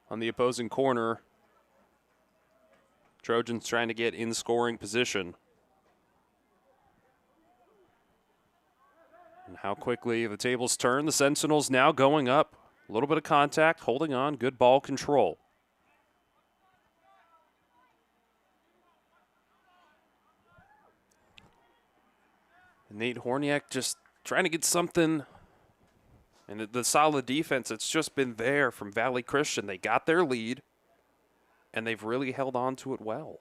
Speaker 1: On the opposing corner, Trojans trying to get in scoring position. how quickly the tables turn. The Sentinels now going up. A little bit of contact, holding on, good ball control. Nate Horniak just trying to get something. And the solid defense that's just been there from Valley Christian. They got their lead, and they've really held on to it well.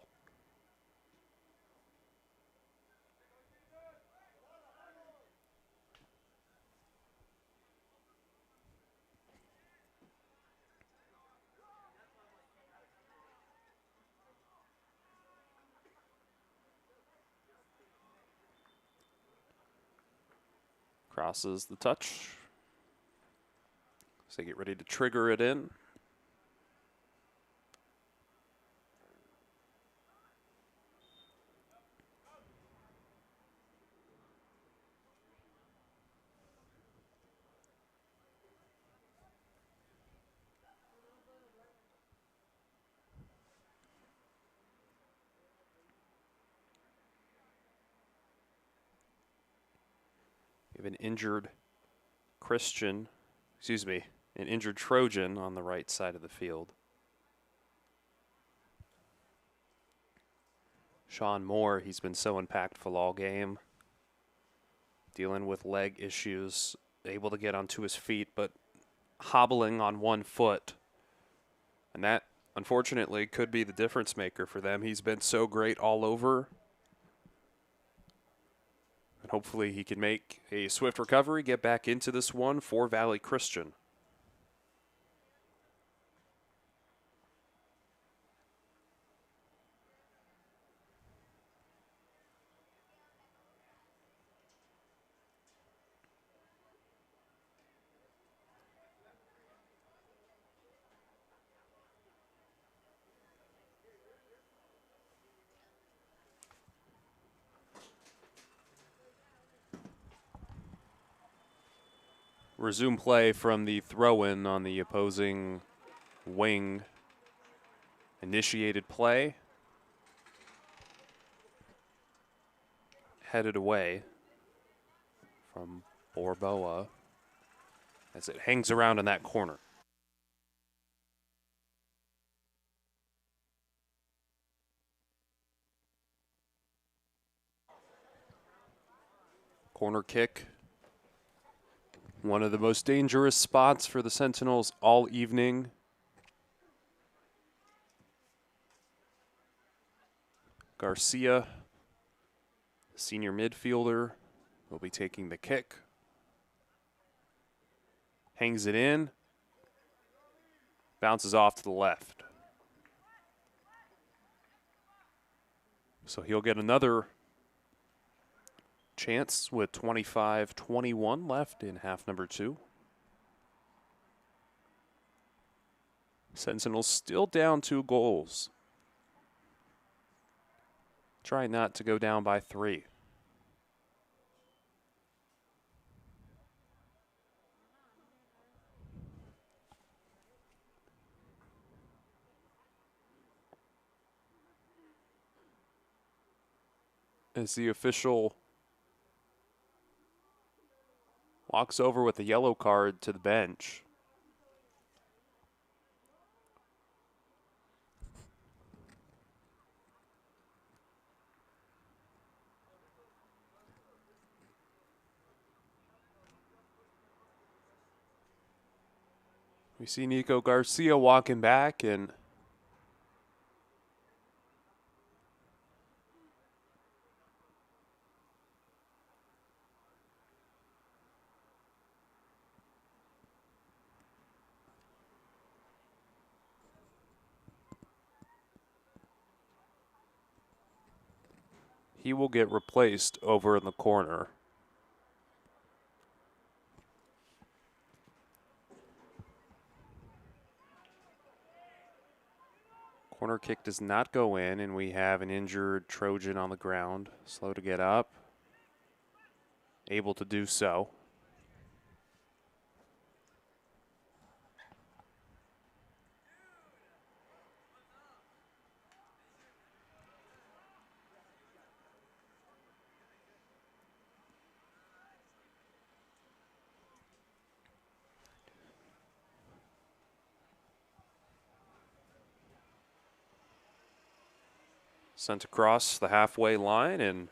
Speaker 1: Crosses the touch. So they get ready to trigger it in. We have an injured an injured Trojan on the right side of the field. Sean Moore, he's been so impactful all game, dealing with leg issues, able to get onto his feet, but hobbling on one foot. And that, unfortunately, could be the difference maker for them. He's been so great all over. And hopefully he can make a swift recovery, get back into this one for Valley Christian. Resume play from the throw-in on the opposing wing. Initiated play. Headed away from Borboa as it hangs around in that corner. Corner kick. One of the most dangerous spots for the Sentinels all evening. Garcia, senior midfielder, will be taking the kick. Hangs it in. Bounces off to the left. So he'll get another chance with 25-21 left in half number 2. Sentinels still down 2 goals. Try not to go down by 3. As the official walks over with a yellow card to the bench. We see Nico Garcia walking back, and he will get replaced over in the corner. Corner kick does not go in, and we have an injured Trojan on the ground. Slow to get up. Able to do so. Sent across the halfway line and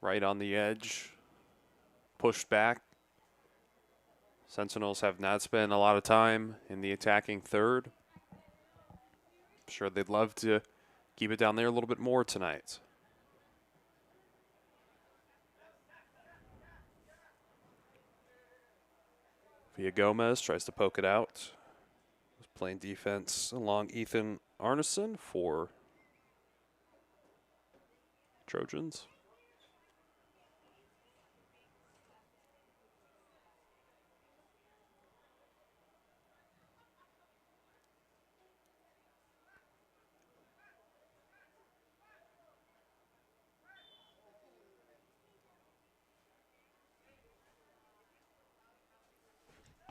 Speaker 1: right on the edge. Pushed back. Sentinels have not spent a lot of time in the attacking third. I'm sure they'd love to keep it down there a little bit more tonight. Villa Gomez tries to poke it out. Playing defense along Ethan Arneson for Trojans.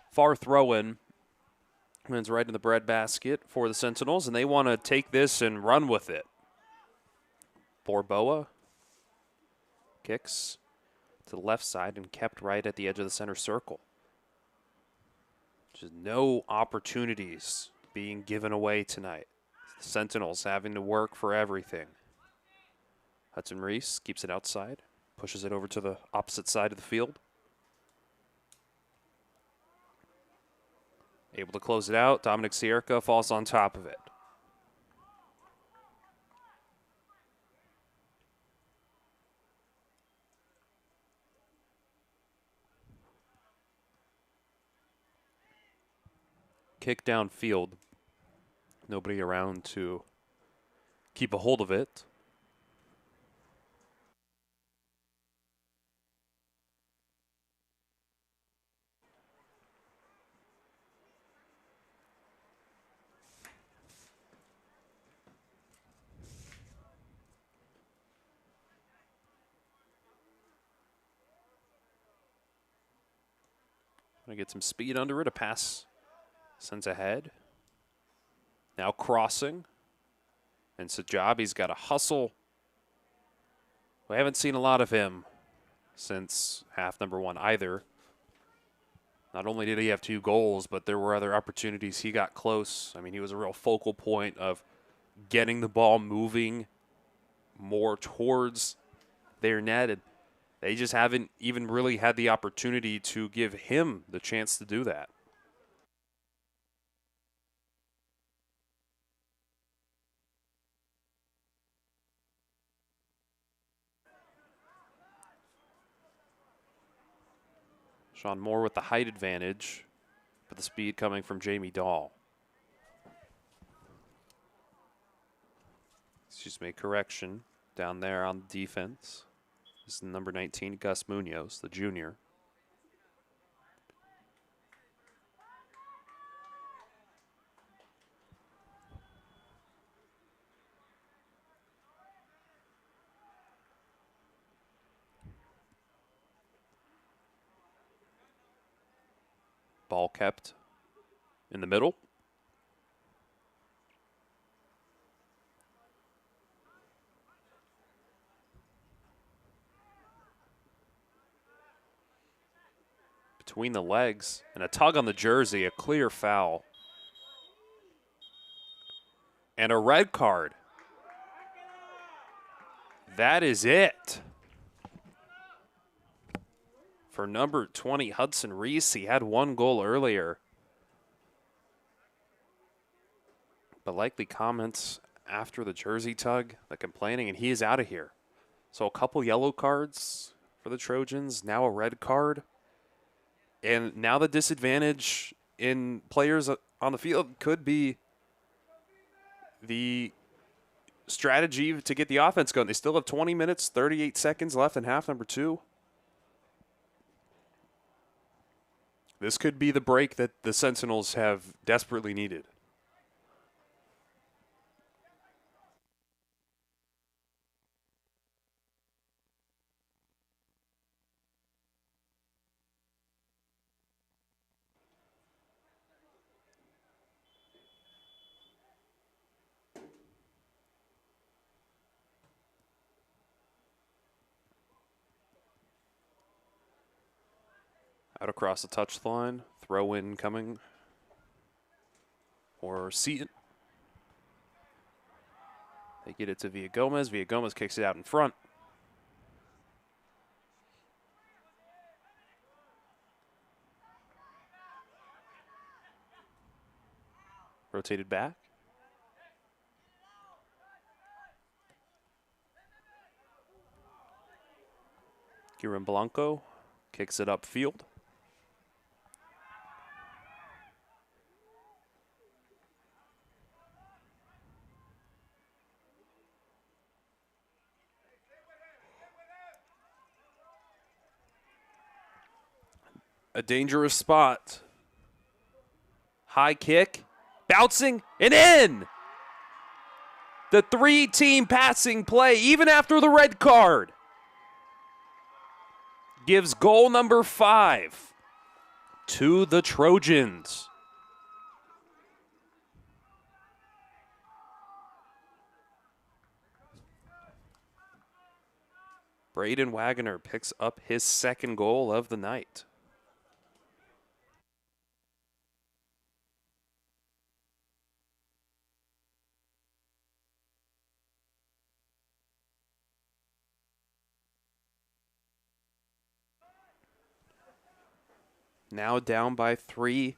Speaker 1: Far throw-in. Lands right in the breadbasket for the Sentinels, and they want to take this and run with it. Borboa kicks to the left side and kept right at the edge of the center circle. Just no opportunities being given away tonight. The Sentinels having to work for everything. Hudson Reese keeps it outside, pushes it over to the opposite side of the field. Able to close it out. Dominic Sierka falls on top of it. Kick downfield. Nobody around to keep a hold of it. Gonna get some speed under it. A pass sends ahead. Now crossing. And Sajabi's got to hustle. We haven't seen a lot of him since half number one either. Not only did he have 2 goals, but there were other opportunities. He got close. I mean, he was a real focal point of getting the ball moving more towards their net. And they just haven't even really had the opportunity to give him the chance to do that. Sean Moore with the height advantage, but the speed coming from Jamie Dahl. Excuse me, correction down there on defense. This is number 19, Gus Munoz, the junior. Ball kept in the middle. Between the legs and a tug on the jersey, a clear foul. And a red card. That is it. For number 20, Hudson Reese, he had 1 goal earlier. But likely comments after the jersey tug, the complaining, and he is out of here. So a couple yellow cards for the Trojans, now a red card. And now the disadvantage in players on the field could be the strategy to get the offense going. They still have 20 minutes, 38 seconds left in half number 2. This could be the break that the Sentinels have desperately needed. Out across the touchline. Throw in coming for Seton. They get it to Villagomez. Villagomez kicks it out in front. Rotated back. Kieran Blanco kicks it upfield. A dangerous spot. High kick. Bouncing and in. The three-team passing play, even after the red card, gives goal number 5 to the Trojans. Braden Wagner picks up his second goal of the night. Now down by 3.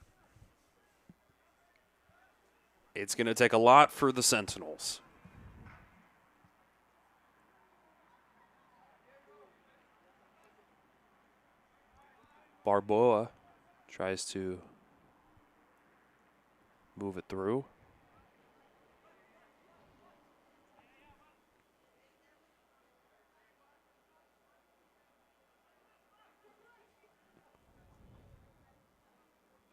Speaker 1: It's going to take a lot for the Sentinels. Barboa tries to move it through.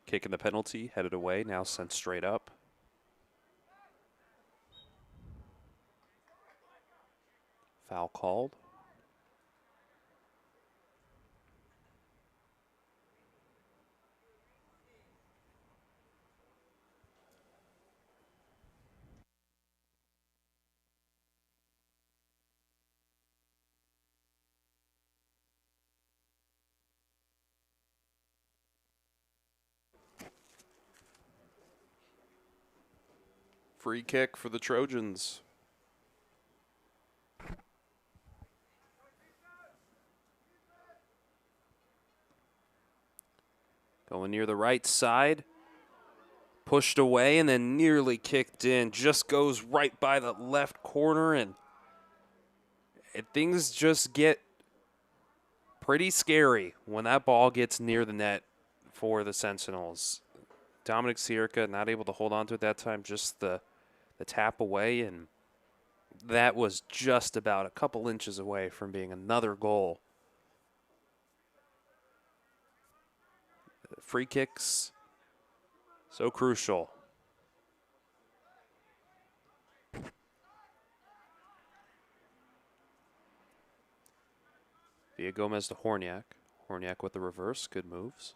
Speaker 1: Kicking the penalty, headed away, now sent straight up. Foul called. Free kick for the Trojans. Going near the right side. Pushed away and then nearly kicked in. Just goes right by the left corner, and things just get pretty scary when that ball gets near the net for the Sentinels. Dominic Sierka not able to hold on to it that time, just the tap away, and that was just about a couple inches away from being another goal. Free kicks, so crucial. Villagomez to Horniak. Horniak with the reverse, good moves.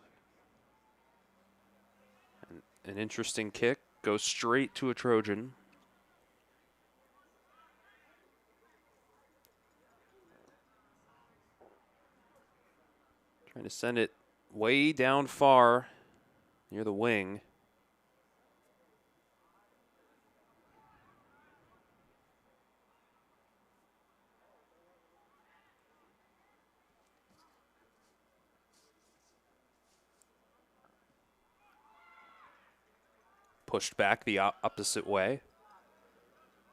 Speaker 1: And an interesting kick, goes straight to a Trojan. Trying to send it way down far near the wing. Pushed back the opposite way.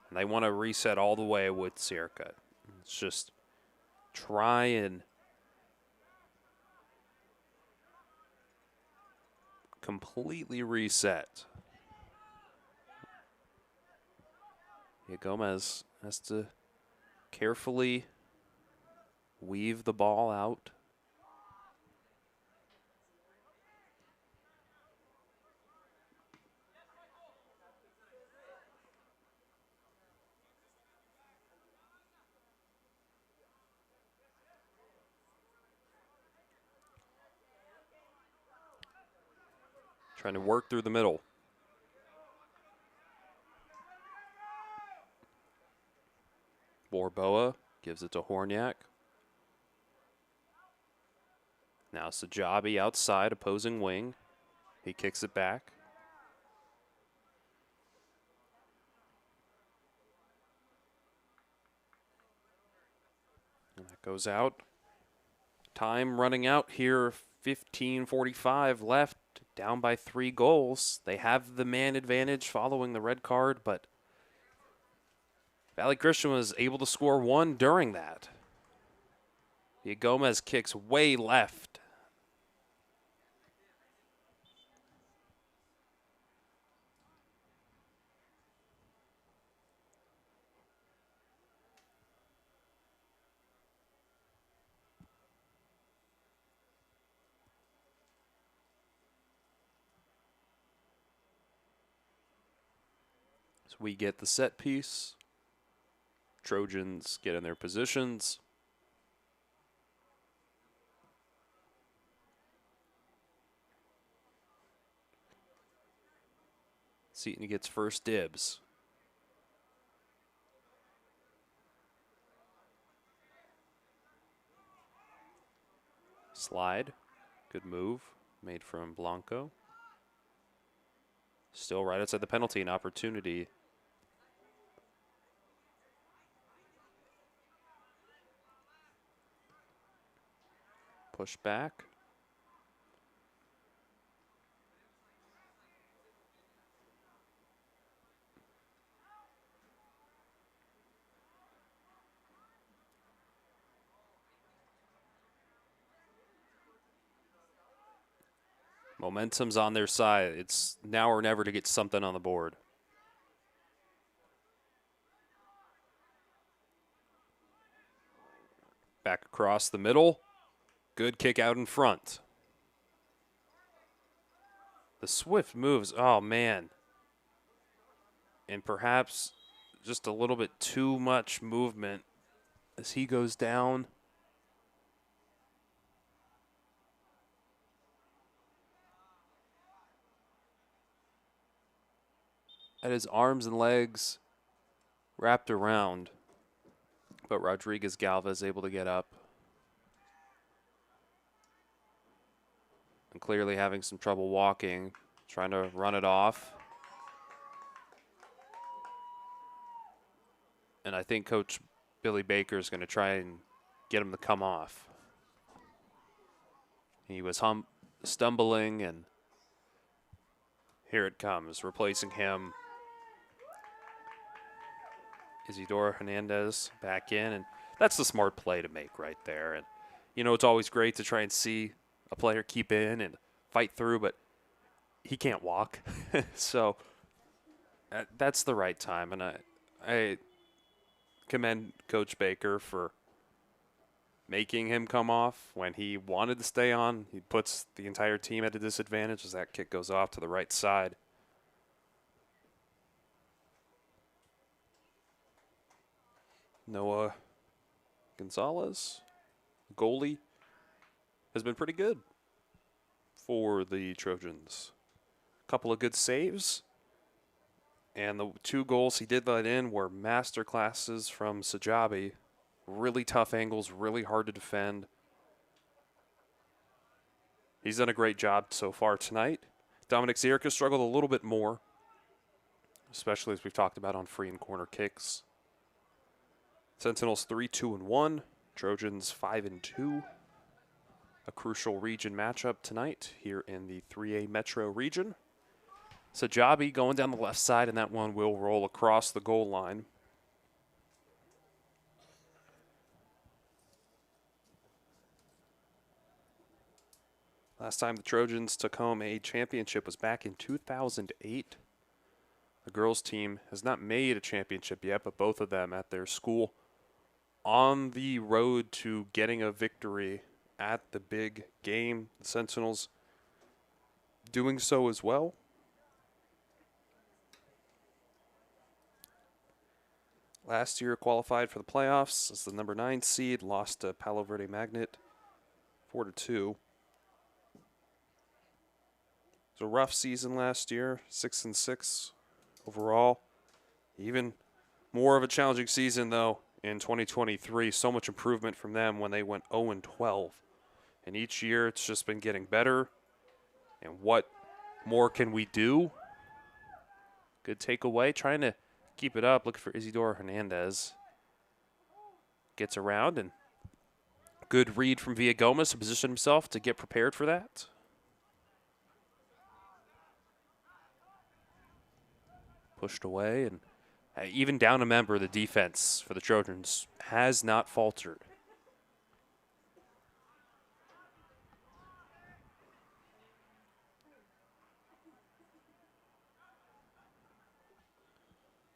Speaker 1: And they want to reset all the way with Sierka. It's just try and completely reset. Yeah, Gomez has to carefully weave the ball out. Trying to work through the middle. Borboa gives it to Horniak. Now Sajabi outside, opposing wing. He kicks it back. And that goes out. Time running out here, 15:45 left, down by 3 goals. They have the man advantage following the red card, but Valley Christian was able to score 1 during that. Gomez kicks way left. So we get the set piece. Trojans get in their positions. Seton gets first dibs. Slide. Good move made from Blanco. Still right outside the penalty, an opportunity. Push back. Momentum's on their side. It's now or never to get something on the board. Back across the middle. Good kick out in front. The swift moves, oh man. And perhaps just a little bit too much movement as he goes down. At his arms and legs wrapped around. But Rodriguez Galvez able to get up. And clearly having some trouble walking, trying to run it off. And I think Coach Billy Baker is going to try and get him to come off. He was stumbling, and here it comes, replacing him. Isidoro Hernandez back in, and that's the smart play to make right there. And, you know, it's always great to try and see a player keep in and fight through, but he can't walk. So that's the right time, and I commend Coach Baker for making him come off when he wanted to stay on. He puts the entire team at a disadvantage as that kick goes off to the right side. Noah Gonzalez, goalie, has been pretty good for the Trojans. A couple of good saves. And the 2 goals he did let in were master classes from Sajabi. Really tough angles, really hard to defend. He's done a great job so far tonight. Dominic Zierka struggled a little bit more, especially as we've talked about on free and corner kicks. Sentinels 3-2-1, Trojans 5-2. A crucial region matchup tonight here in the 3A Metro region. Sajabi going down the left side, and that one will roll across the goal line. Last time the Trojans took home a championship was back in 2008. The girls' team has not made a championship yet, but both of them at their school on the road to getting a victory at the big game. The Sentinels doing so as well. Last year qualified for the playoffs as the number 9 seed, lost to Palo Verde Magnet 4-2. It was a rough season last year, 6-6 overall. Even more of a challenging season though in 2023. So much improvement from them when they went 0-12 And each year it's just been getting better. And what more can we do? Good takeaway. Trying to keep it up. Looking for Isidore Hernandez. Gets around and good read from Villagomez to position himself to get prepared for that. Pushed away, and even down a member, the defense for the Trojans has not faltered.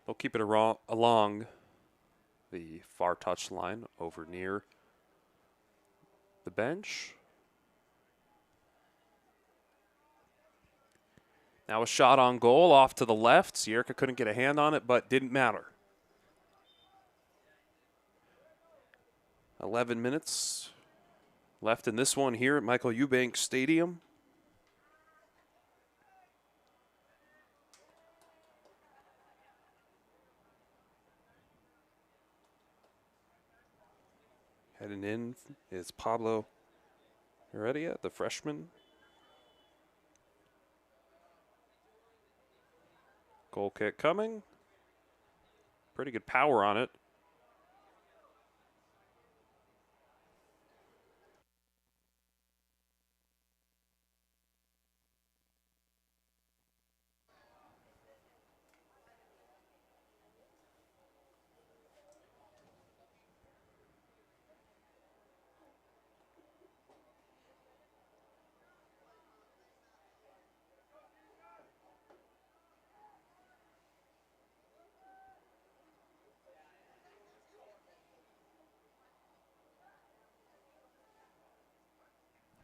Speaker 1: They'll keep it along the far touchline over near the bench. Now a shot on goal off to the left. Sierka couldn't get a hand on it, but didn't matter. 11 minutes left in this one here at Michael Eubanks Stadium. Heading in is Pablo Heredia, the freshman. Goal kick coming. Pretty good power on it.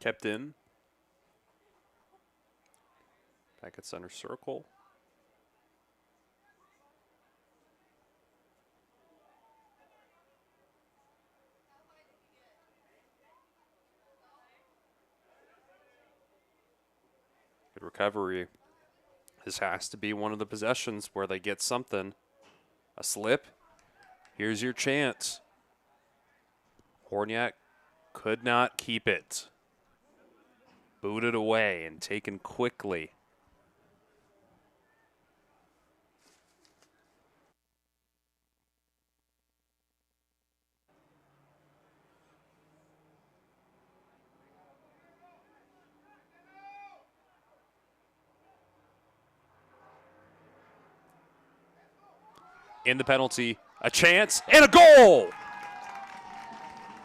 Speaker 1: Kept in. Back at center circle. Good recovery. This has to be one of the possessions where they get something. A slip. Here's your chance. Horniak could not keep it. Booted away and taken quickly. In the penalty, a chance and a goal!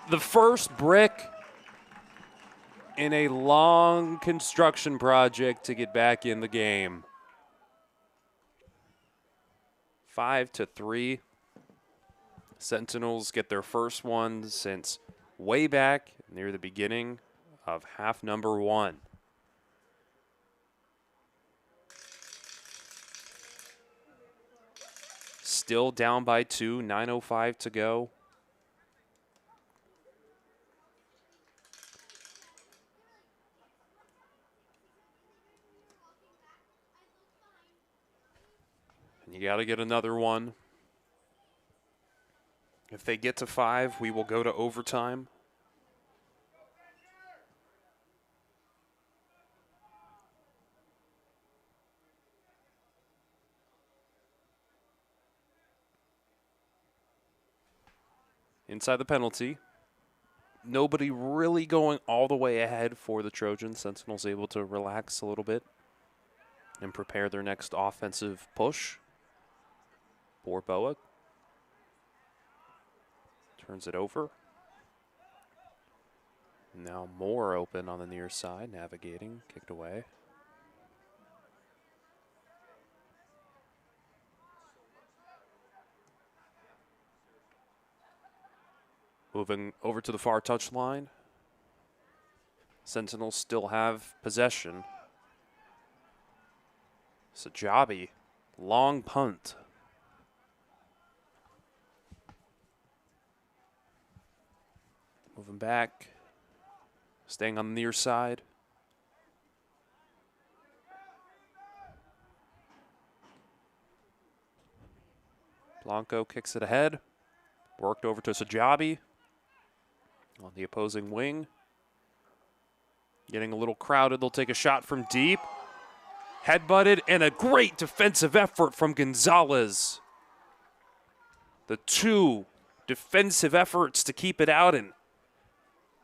Speaker 1: The first brick in a long construction project to get back in the game. 5-3. Sentinels get their first one since way back near the beginning of half number 1. Still down by 2, 9:05 to go. And you got to get another one. If they get to 5, we will go to overtime. Inside the penalty. Nobody really going all the way ahead for the Trojans. Sentinels able to relax a little bit and prepare their next offensive push. Borboa turns it over. Now more open on the near side, navigating, kicked away. Moving over to the far touchline. Sentinels still have possession. Sajabi, long punt. Moving back, staying on the near side. Blanco kicks it ahead. Worked over to Sajabi on the opposing wing. Getting a little crowded. They'll take a shot from deep. Headbutted, and a great defensive effort from Gonzalez. The two defensive efforts to keep it out. And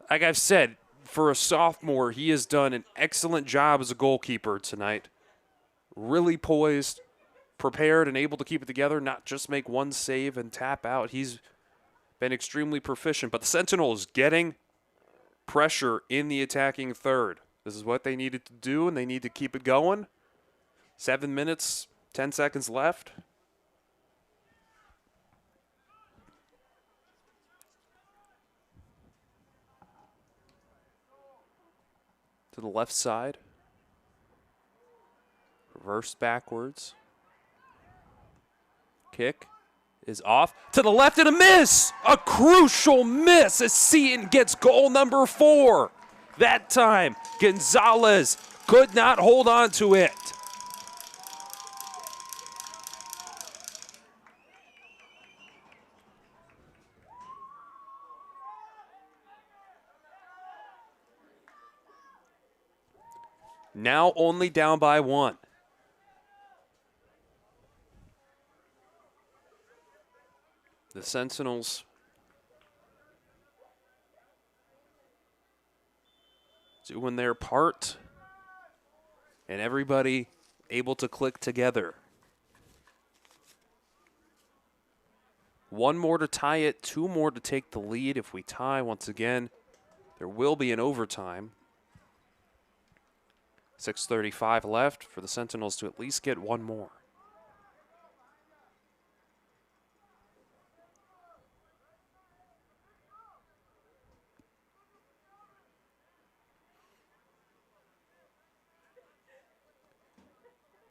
Speaker 1: like I've said, for a sophomore, he has done an excellent job as a goalkeeper tonight. Really poised, prepared, and able to keep it together, not just make one save and tap out. He's been extremely proficient. But the Sentinels getting pressure in the attacking third. This is what they needed to do, and they need to keep it going. 7 minutes, 10 seconds left. To the left side. Reverse backwards. Kick is off. To the left and a miss! A crucial miss as Seton gets goal number 4. That time, Gonzalez could not hold on to it. Now only down by 1. The Sentinels doing their part, and everybody able to click together. 1 more to tie it, 2 more to take the lead. If we tie once again, there will be an overtime. 6:35 left for the Sentinels to at least get 1 more.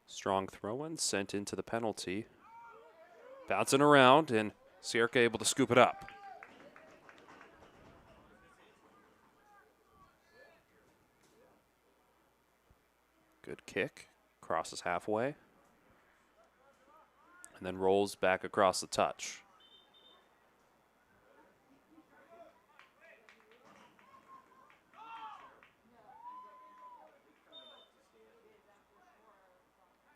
Speaker 1: Strong throw-in sent into the penalty. Bouncing around, and Sierka able to scoop it up. Good kick, crosses halfway, and then rolls back across the touch.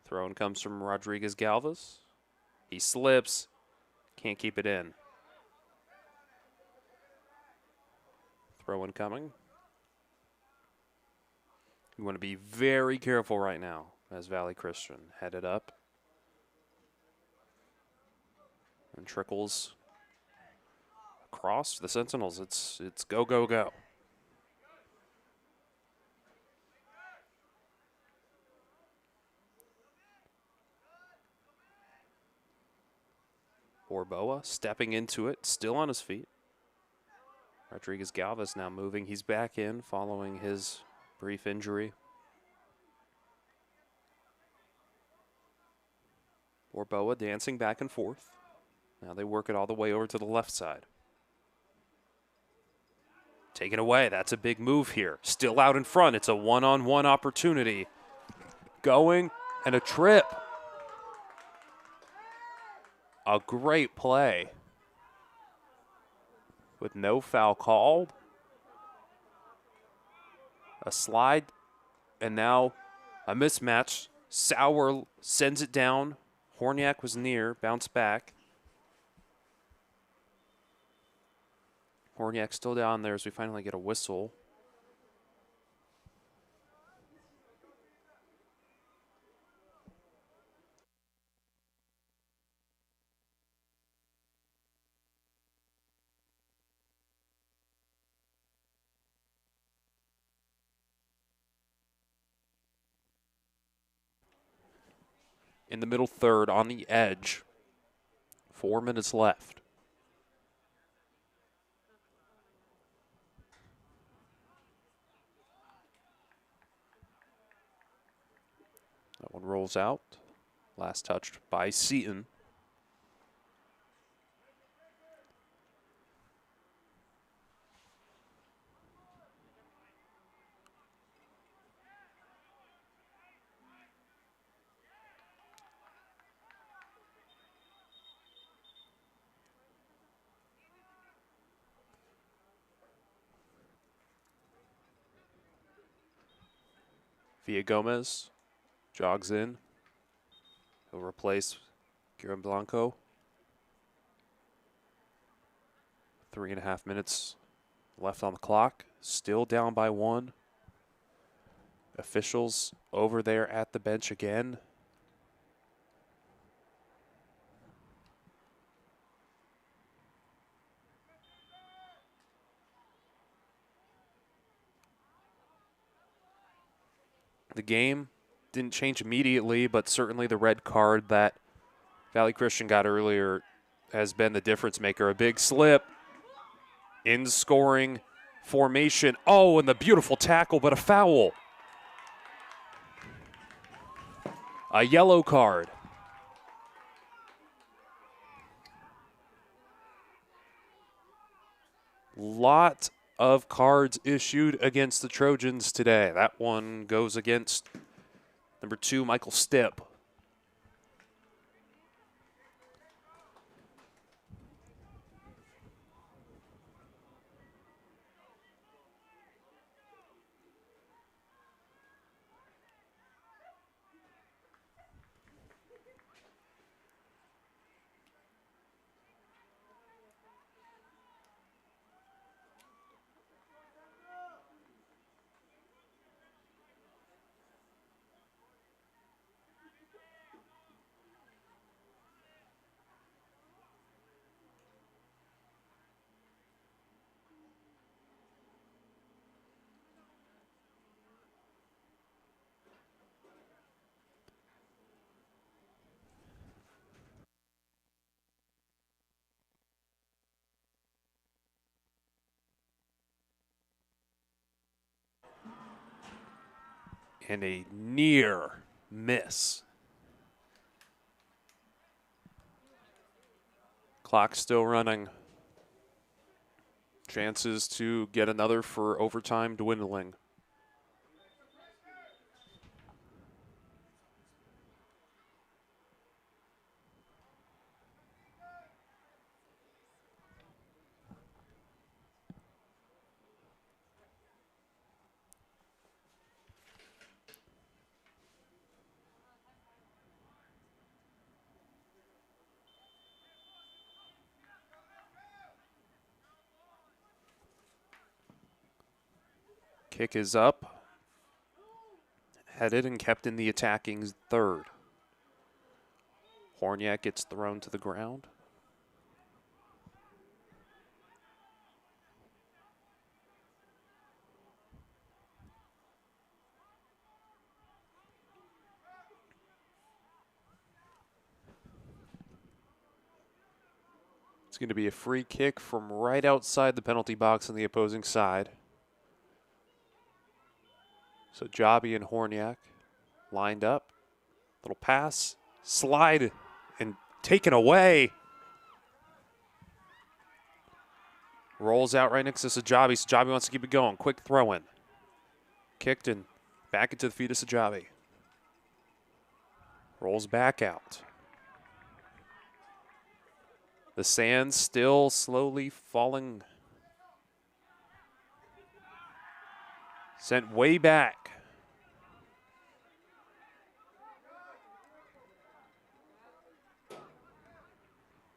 Speaker 1: Throw-in comes from Rodriguez Galvez. He slips, can't keep it in. Throw-in coming. You want to be very careful right now as Valley Christian headed up. And trickles across the Sentinels. It's go, go, go. Orboa stepping into it, still on his feet. Rodriguez Galvez now moving. He's back in following his brief injury. Orboa dancing back and forth. Now they work it all the way over to the left side. Taken away. That's a big move here. Still out in front. It's a one-on-one opportunity. Going and a trip. A great play with no foul called. A slide, and now a mismatch. Sauer sends it down. Horniak was near, bounced back. Horniak still down there as we finally get a whistle. In the middle third, on the edge. 4 minutes left. That one rolls out. Last touched by Seton. Villa Gomez jogs in. He'll replace Guillermo Blanco. 3.5 minutes left on the clock. Still down by 1. Officials over there at the bench again. The game didn't change immediately, but certainly the red card that Valley Christian got earlier has been the difference maker. A big slip in scoring formation. Oh, and the beautiful tackle, but a foul. A yellow card. Lot of cards issued against the Trojans today. That one goes against number 2, Michael Stipp. And a near miss. Clock still running. Chances to get another for overtime dwindling. Kick is up. Headed and kept in the attacking third. Horniak gets thrown to the ground. It's going to be a free kick from right outside the penalty box on the opposing side. So Jobby and Horniak lined up. Little pass, slide, and taken away. Rolls out right next to Sajabi. Sajabi wants to keep it going. Quick throw in. Kicked and back into the feet of Sajabi. Rolls back out. The sand still slowly falling. Sent way back.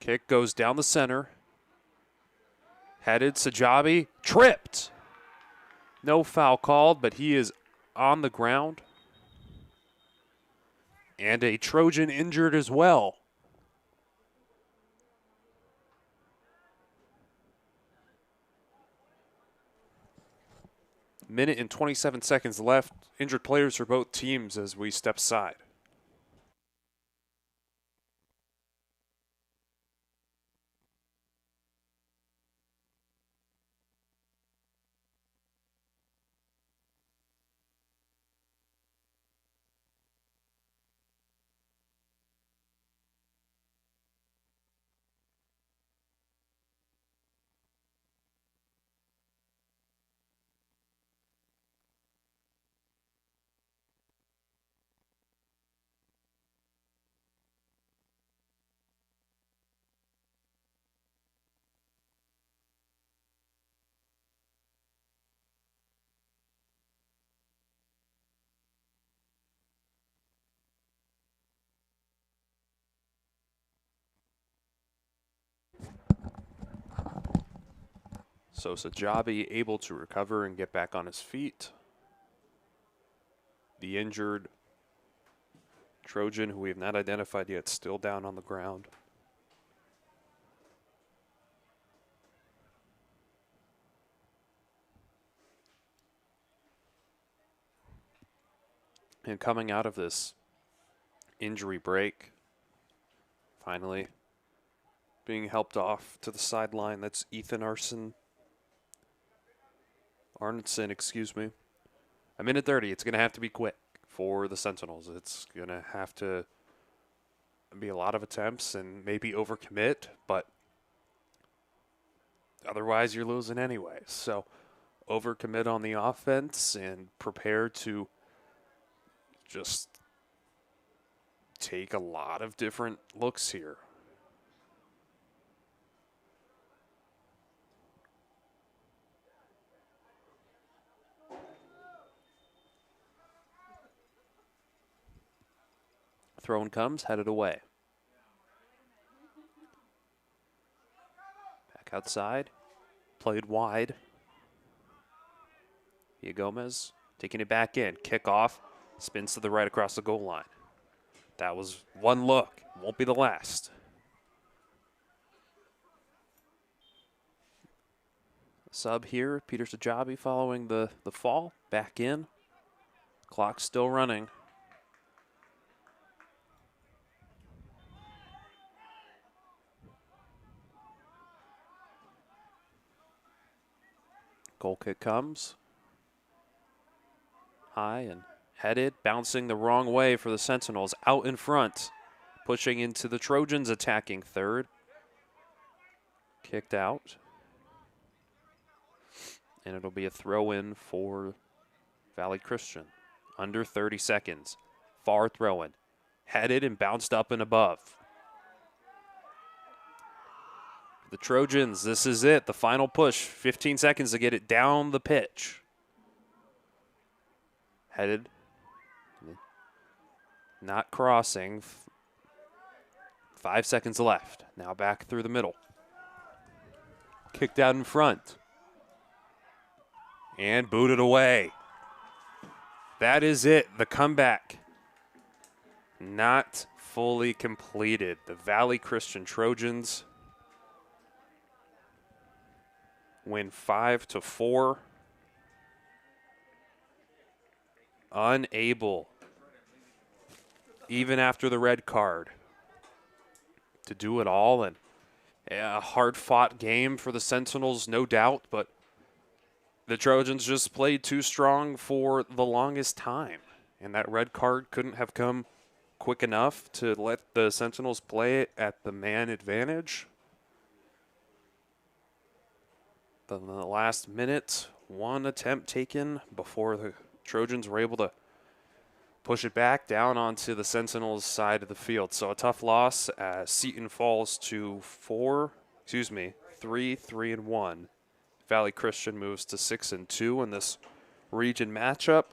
Speaker 1: Kick goes down the center. Headed, Sajabi, tripped. No foul called, but he is on the ground. And a Trojan injured as well. Minute and 27 seconds left. Injured players for both teams as we step aside. So Sajabi able to recover and get back on his feet. The injured Trojan, who we have not identified yet, still down on the ground. And coming out of this injury break, finally being helped off to the sideline, that's Ethan Arneson, excuse me. A minute 30, it's going to have to be quick for the Sentinels. It's going to have to be a lot of attempts and maybe overcommit, but otherwise you're losing anyway. So overcommit on the offense and prepare to just take a lot of different looks here. Throw-in comes, headed away. Back outside, played wide. Villa Gomez taking it back in, kickoff, spins to the right across the goal line. That was one look, won't be the last. Sub here, Peter Sajabi following the fall, back in. Clock still running. Goal kick comes. High and headed, bouncing the wrong way for the Sentinels. Out in front, pushing into the Trojans attacking third. Kicked out. And it'll be a throw-in for Valley Christian. Under 30 seconds. Far throw-in. Headed and bounced up and above. The Trojans, this is it. The final push. 15 seconds to get it down the pitch. Headed. Not crossing. 5 seconds left. Now back through the middle. Kicked out in front. And booted away. That is it. The comeback not fully completed. The Valley Christian Trojans win 5-4. Unable, even after the red card, to do it all. And a hard-fought game for the Sentinels, no doubt, but the Trojans just played too strong for the longest time. And that red card couldn't have come quick enough to let the Sentinels play it at the man advantage. Then in the last minute, one attempt taken before the Trojans were able to push it back down onto the Sentinels' side of the field. So a tough loss as Seton falls to 3-1. Valley Christian moves to 6-2 in this region matchup.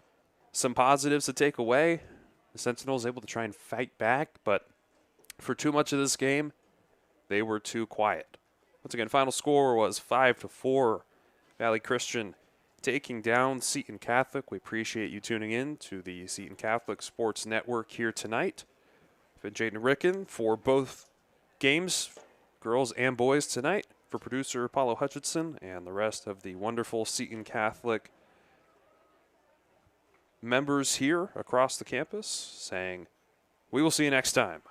Speaker 1: Some positives to take away. The Sentinels able to try and fight back, but for too much of this game, they were too quiet. Once again, final score was 5-4. Valley Christian taking down Seton Catholic. We appreciate you tuning in to the Seton Catholic Sports Network here tonight. I've been Jaden Ricken for both games, girls and boys tonight. For producer Paulo Hutchinson and the rest of the wonderful Seton Catholic members here across the campus, saying we will see you next time